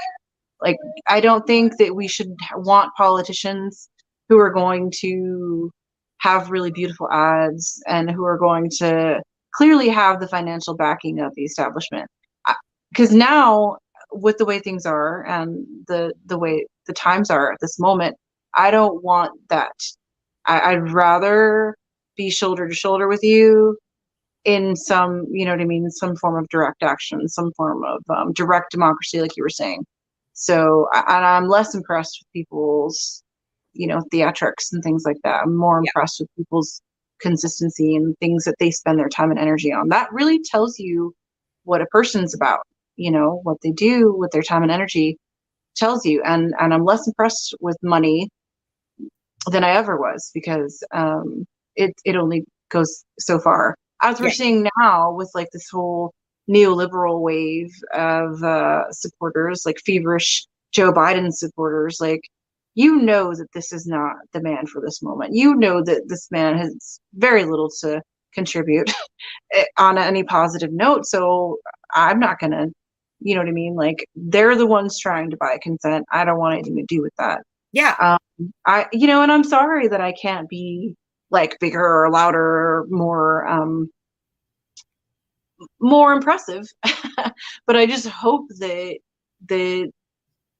Like, I don't think that we should want politicians who are going to have really beautiful ads and who are going to clearly have the financial backing of the establishment. Because now, with the way things are and the way the times are at this moment, I don't want that. I'd rather be shoulder to shoulder with you in some, you know what I mean, some form of direct action, some form of direct democracy, like you were saying. So, and I'm less impressed with people's, you know, theatrics and things like that. I'm more Yeah. impressed with people's consistency and things that they spend their time and energy on. That really tells you what a person's about, you know, what they do with their time and energy tells you. And I'm less impressed with money than I ever was because it only goes so far. As we're Yeah. seeing now with like this whole neoliberal wave of supporters, like feverish Joe Biden supporters, like you know that this is not the man for this moment. You know that this man has very little to contribute on any positive note. So I'm not gonna, you know what I mean? Like they're the ones trying to buy consent. I don't want anything to do with that. Yeah. Um, you know, and I'm sorry that I can't be like bigger or louder or more impressive, but I just hope that the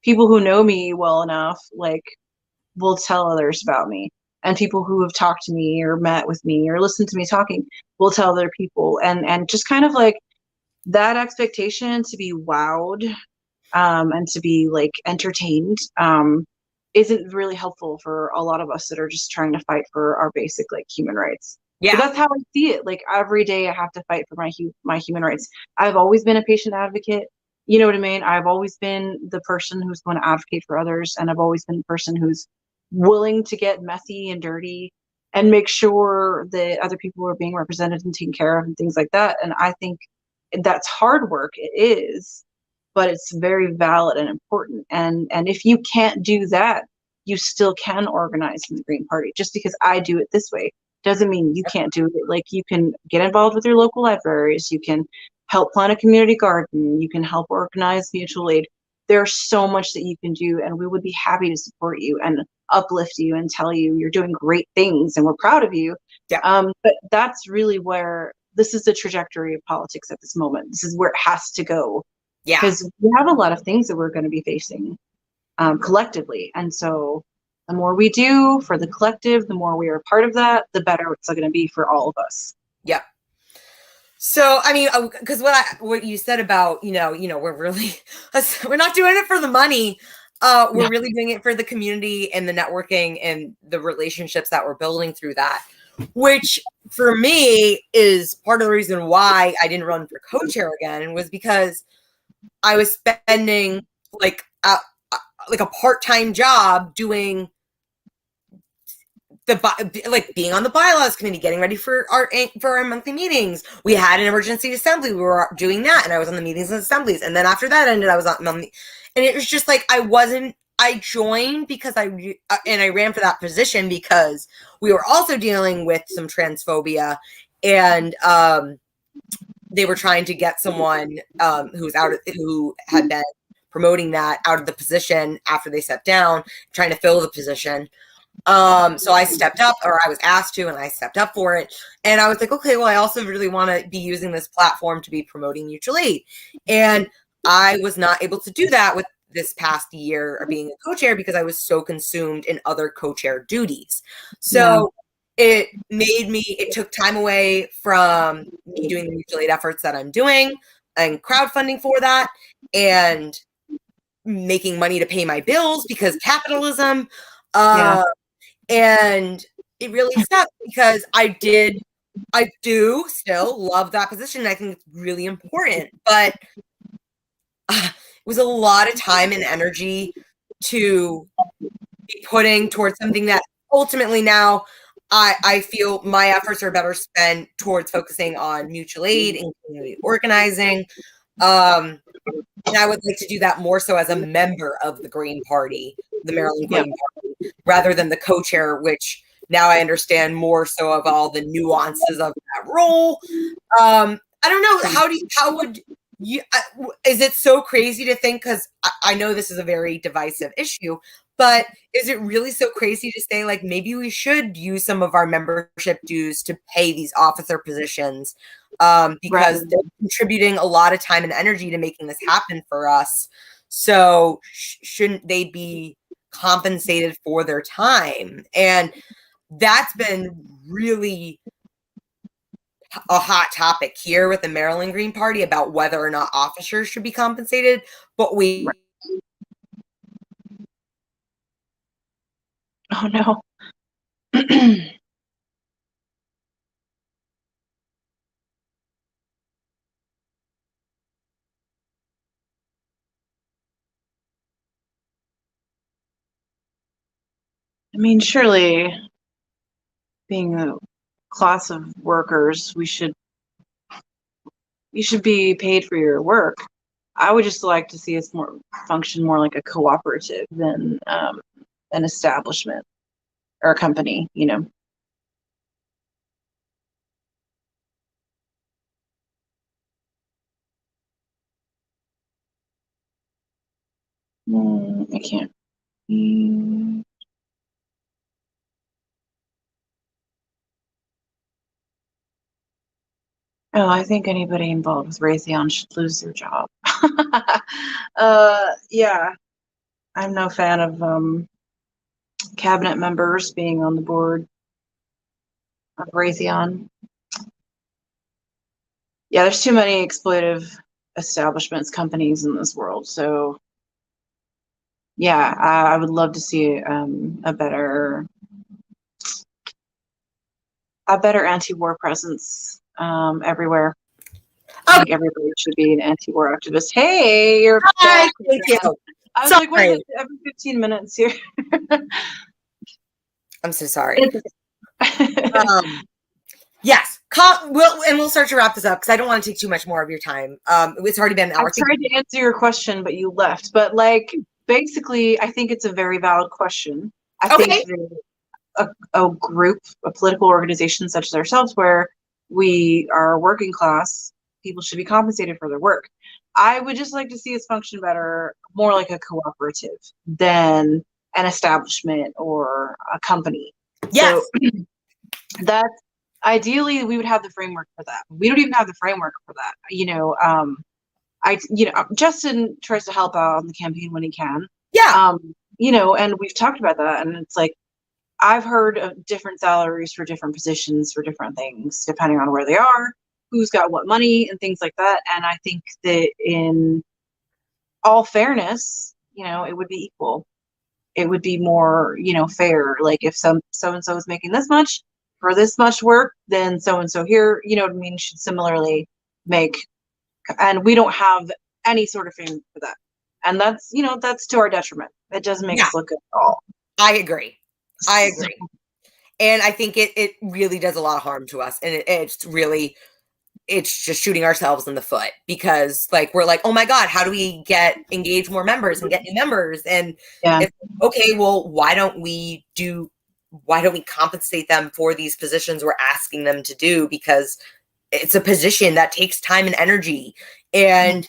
people who know me well enough, like, will tell others about me, and people who have talked to me or met with me or listened to me talking will tell other people, and just kind of like that expectation to be wowed and to be like entertained isn't really helpful for a lot of us that are just trying to fight for our basic like human rights. But Yeah. that's how I see it. Like every day I have to fight for my human rights. I've always been a patient advocate. You know what I mean? I've always been the person who's going to advocate for others, and I've always been the person who's willing to get messy and dirty and make sure that other people are being represented and taken care of and things like that. And I think that's hard work. It is, but it's very valid and important. And if you can't do that, you still can organize in the Green Party. Just because I do it this way doesn't mean you can't do it. Like you can get involved with your local libraries, you can help plant a community garden, you can help organize mutual aid. There's so much that you can do, and we would be happy to support you and uplift you and tell you you're doing great things and we're proud of you. Yeah. But that's really where this is the trajectory of politics at this moment. This is where it has to go, Yeah. because we have a lot of things that we're going to be facing collectively. And so the more we do for the collective, the more we are part of that, the better it's going to be for all of us. Yeah. So, I mean, because what you said about, we're really, we're not doing it for the money. We're Yeah. really doing it for the community and the networking and the relationships that we're building through that, which for me is part of the reason why I didn't run for co-chair again was because I was spending like a part-time job doing like being on the bylaws committee, getting ready for our monthly meetings. We had an emergency assembly. We were doing that, and I was on the meetings and assemblies. And then after that ended, I was on the, and it was just like I joined because and I ran for that position because we were also dealing with some transphobia, and they were trying to get someone who had been promoting that out of the position after they stepped down, trying to fill the position. So I stepped up, or I was asked to, and I stepped up for it. And I was like, okay, well, I also really want to be using this platform to be promoting mutual aid. And I was not able to do that with this past year of being a co-chair because I was so consumed in other co-chair duties. So it took time away from me doing the mutual aid efforts that I'm doing and crowdfunding for that and making money to pay my bills because capitalism. And it really sucked because I do still love that position. And I think it's really important, but it was a lot of time and energy to be putting towards something that ultimately now I feel my efforts are better spent towards focusing on mutual aid and community organizing. And I would like to do that more so as a member of the Green Party, the Maryland Green Party, rather than the co-chair, which now I understand more so of all the nuances of that role. I don't know. How would you, is it so crazy to think, because I know this is a very divisive issue, but is it really so crazy to say, like, maybe we should use some of our membership dues to pay these officer positions? Because they're contributing a lot of time and energy to making this happen for us. So shouldn't they be compensated for their time? And that's been really a hot topic here with the Maryland Green Party about whether or not officers should be compensated. But Oh no. I mean, surely being a class of workers, you should be paid for your work. I would just like to see us function more like a cooperative than an establishment or a company, you know. I can't. Oh, I think anybody involved with Raytheon should lose their job. Yeah, I'm no fan of cabinet members being on the board of Raytheon. Yeah, there's too many exploitive establishments, companies in this world. So, yeah, I would love to see a better anti-war presence everywhere. I think everybody should be an anti-war activist. Hey, you're back. Thank you. I was like, wait, every 15 minutes here. I'm so sorry. Yes, we'll start to wrap this up because I don't want to take too much more of your time. It's already been an hour. I tried to answer your question, but you left. But like, basically, I think it's a very valid question. I think a group, a political organization such as ourselves, where we are working class, people should be compensated for their work. I would just like to see us function better, more like a cooperative than an establishment or a company. Yes. So that's ideally we would have the framework for that. We don't even have the framework for that. Justin tries to help out on the campaign when he can. Yeah. And we've talked about that, and it's like, I've heard of different salaries for different positions for different things, depending on where they are, who's got what money, and things like that. And I think that in all fairness, it would be equal. It would be more, fair. Like if so and so is making this much for this much work, then so and so here, you know what I mean, should similarly make, and we don't have any sort of frame for that. And that's, you know, that's to our detriment. It doesn't make us look good at all. I agree. And I think it really does a lot of harm to us. And it's just shooting ourselves in the foot, because like, we're like, oh my God, how do we engage more members and get new members? And it's okay, well, why don't we compensate them for these positions we're asking them to do? Because it's a position that takes time and energy. And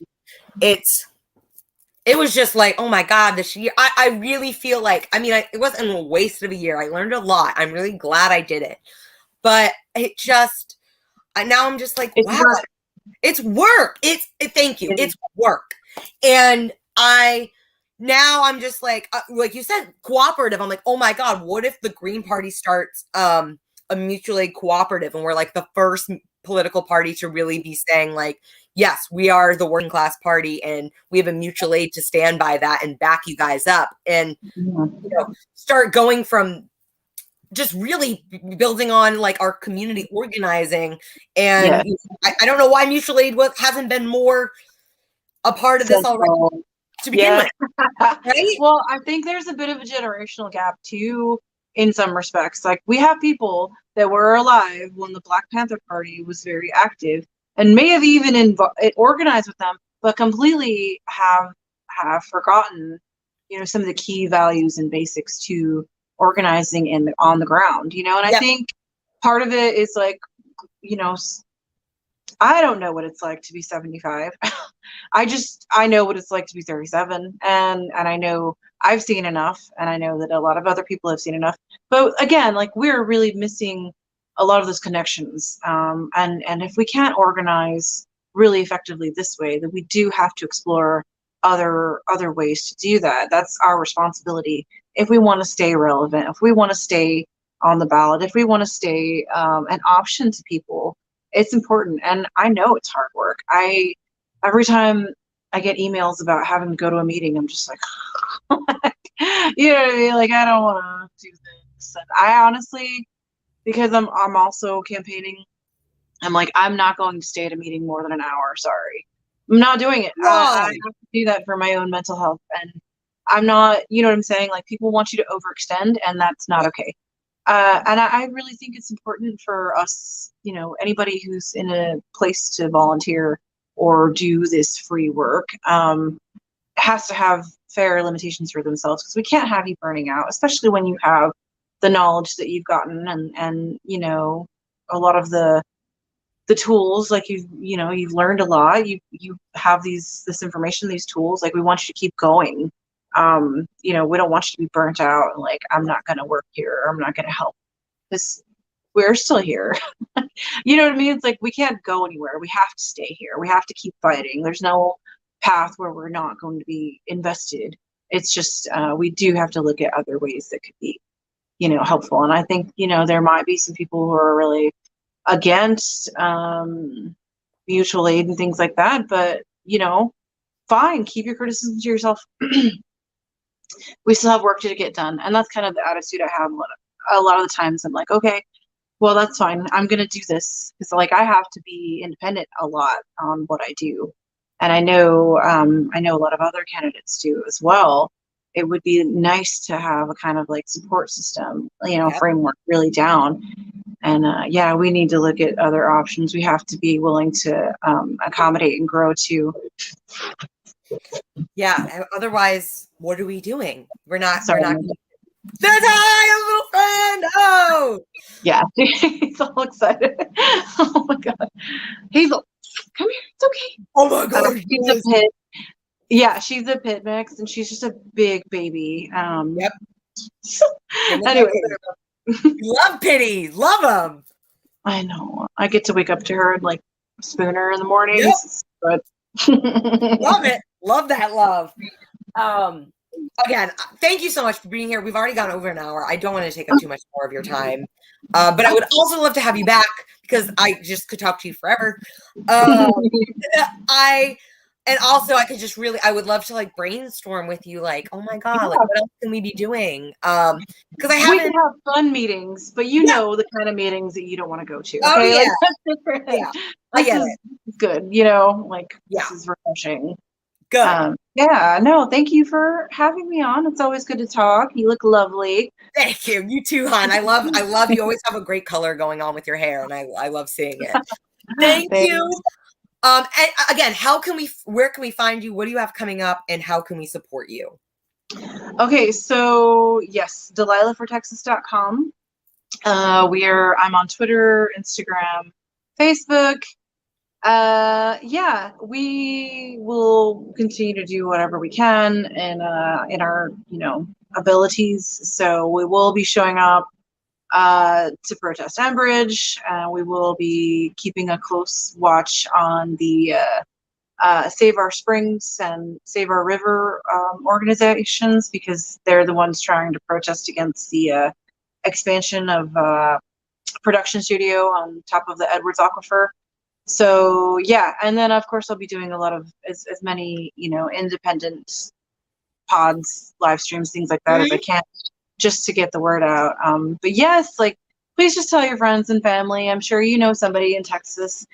it was just like, oh my God, this year, I really feel like, I mean, it wasn't a waste of a year. I learned a lot. I'm really glad I did it. But it just, now I'm just like, wow, it's work. Thank you. It's work. And now I'm just like you said, cooperative. I'm like, oh my God, what if the Green Party starts a mutual aid cooperative, and we're like the first political party to really be saying like, yes, we are the working class party, and we have a mutual aid to stand by that and back you guys up, and you know, start going from just really building on like our community organizing. And I don't know why mutual aid hasn't been more a part of this already to begin with. Right? Well, I think there's a bit of a generational gap too, in some respects. Like, we have people that were alive when the Black Panther Party was very active and may have even organized with them, but completely have forgotten, you know, some of the key values and basics to organizing on the ground, you know. And I think part of it is like, you know, I don't know what it's like to be 75. I know what it's like to be 37, and I know I've seen enough, and I know that a lot of other people have seen enough. But again, like, we're really missing a lot of those connections. And if we can't organize really effectively this way, then we do have to explore other ways to do that. That's our responsibility if we want to stay relevant, if we want to stay on the ballot, if we want to stay an option to people. It's important. And I know it's hard work. Every time I get emails about having to go to a meeting, I'm just like, you know what I mean? Like, I don't want to do this. And I honestly, because I'm also campaigning, I'm like, I'm not going to stay at a meeting more than an hour. Sorry. I'm not doing it. I have to do that for my own mental health. And I'm not, you know what I'm saying? Like, people want you to overextend, and that's not okay. And I really think it's important for us, you know, anybody who's in a place to volunteer or do this free work has to have fair limitations for themselves, because we can't have you burning out, especially when you have the knowledge that you've gotten and you know, a lot of the tools. Like, you've learned a lot. You have this information, these tools. Like, we want you to keep going. You know, we don't want you to be burnt out and like, I'm not going to work here, or I'm not going to help, because we're still here. You know what I mean? It's like, we can't go anywhere. We have to stay here. We have to keep fighting. There's no path where we're not going to be invested. It's just, we do have to look at other ways that could be, you know, helpful. And I think, you know, there might be some people who are really against mutual aid and things like that, but, you know, fine, keep your criticism to yourself. We still have work to get done. And that's kind of the attitude I have a lot of the times. I'm like, okay, well, that's fine. I'm going to do this. Because like, I have to be independent a lot on what I do. And I know a lot of other candidates do as well. It would be nice to have a kind of like support system, you know, framework really down. And yeah, we need to look at other options. We have to be willing to accommodate and grow too. Yeah. Otherwise, what are we doing? We're not. That's hi, little friend. Oh, yeah. He's all excited. Oh my God. Hazel, come here. It's okay. Oh my God. She's a pit. Yeah, she's a pit mix, and she's just a big baby. Yep. Anyway. Love pitties. Love them. I know. I get to wake up to her and like spoon her in the mornings. Yep. But love it. Love that love. Again, thank you so much for being here. We've already gone over an hour. I don't want to take up too much more of your time. But I would also love to have you back, because I just could talk to you forever. And also, I would love to like brainstorm with you, like, oh my God, like what else can we be doing? Because I We haven't. can have fun meetings, but you know the kind of meetings that you don't want to go to. Oh Okay, yeah, like yeah, I this get is it. good. You know, like Yeah, this is refreshing. good. Yeah, no, thank you for having me on. It's always good to talk. You look lovely. Thank you. You too, hon. I love you. Always have a great color going on with your hair, and I love seeing it. Thank Thanks. you. And again, where can we find you? What do you have coming up, and how can we support you? Okay, so yes, delilahfortexas.com. I'm on Twitter, Instagram, Facebook. Yeah, we will continue to do whatever we can in our, abilities. So we will be showing up to protest Enbridge. We will be keeping a close watch on the Save Our Springs and Save Our River organizations, because they're the ones trying to protest against the expansion of production studio on top of the Edwards Aquifer. So yeah, and then of course I'll be doing a lot of as many independent pods, live streams, things like that as I can, just to get the word out. But yes, like please just tell your friends and family. I'm sure you know somebody in Texas.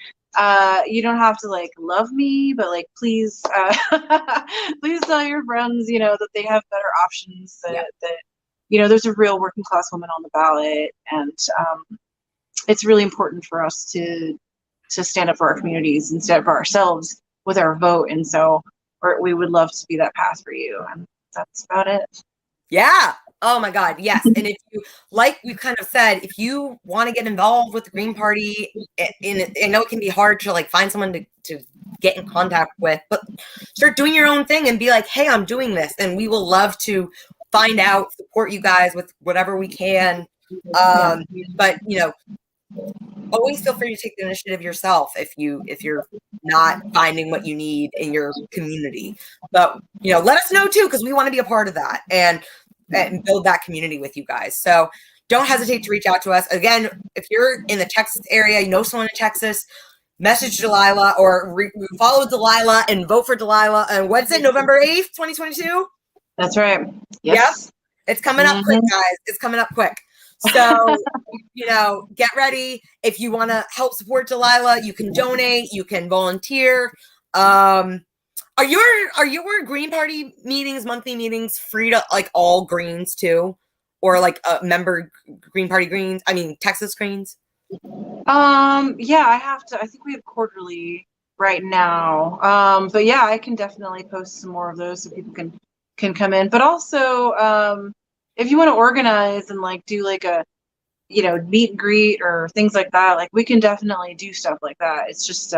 You don't have to like love me, but like please, please tell your friends, that they have better options. That there's a real working class woman on the ballot, and it's really important for us to stand up for our communities and stand up for ourselves with our vote. And so we would love to be that path for you. And that's about it. Yeah. Oh my God. Yes. And if you, like we've kind of said, if you want to get involved with the Green Party, I know it can be hard to like find someone to get in contact with, but start doing your own thing and be like, hey, I'm doing this. And we will love to find out, support you guys with whatever we can. But always feel free to take the initiative yourself if you're not finding what you need in your community. But let us know too, because we want to be a part of that and build that community with you guys. So don't hesitate to reach out to us. Again, if you're in the Texas area, you know someone in Texas, message Delilah or follow Delilah and vote for Delilah. And what's it, November 8th, 2022? That's right. Yes. Yep. It's coming up quick, guys. It's coming up quick. So, get ready. If you want to help support Delilah, you can donate, you can volunteer. Are your Green Party meetings, monthly meetings, free to like all Greens too? Or like member Green Party Greens? I mean, Texas Greens? Yeah, I think we have quarterly right now. But yeah, I can definitely post some more of those so people can come in. But also, if you want to organize and like do like a meet and greet or things like that, like we can definitely do stuff like that. It's just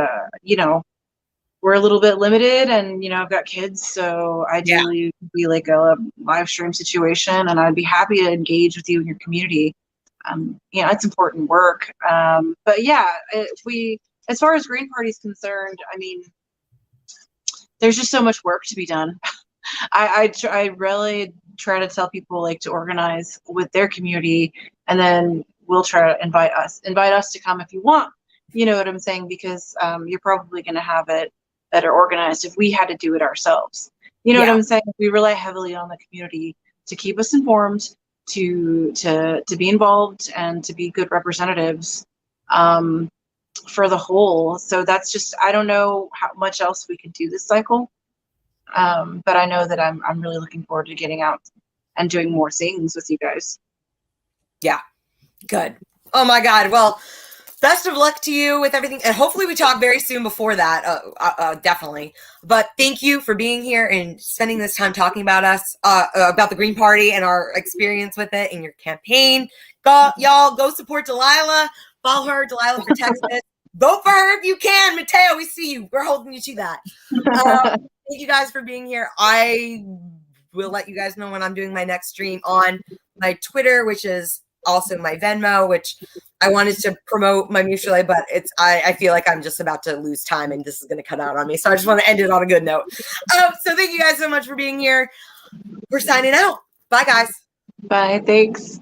we're a little bit limited, and I've got kids, so ideally it would be like a live stream situation, and I'd be happy to engage with you in your community. It's important work. But yeah, as far as Green Party is concerned, I mean, there's just so much work to be done. I really try to tell people like to organize with their community, and then we'll try to invite us to come if you want. You know what I'm saying? Because you're probably going to have it better organized if we had to do it ourselves. You know what I'm saying? We rely heavily on the community to keep us informed, to be involved, and to be good representatives for the whole. So that's just, I don't know how much else we could do this cycle. But I know that I'm really looking forward to getting out and doing more things with you guys. Yeah, good. Oh my God. Well, best of luck to you with everything, and hopefully we talk very soon before that. Definitely. But thank you for being here and spending this time talking about us, about the Green Party and our experience with it in your campaign. Y'all go support Delilah. Follow her, Delilah for Texas. Vote for her if you can. Mateo, we see you. We're holding you to that. Thank you guys for being here. I will let you guys know when I'm doing my next stream on my Twitter, which is also my Venmo, which I wanted to promote my mutual aid, but I feel like I'm just about to lose time and this is going to cut out on me. So I just want to end it on a good note. So thank you guys so much for being here. We're signing out. Bye, guys. Bye. Thanks.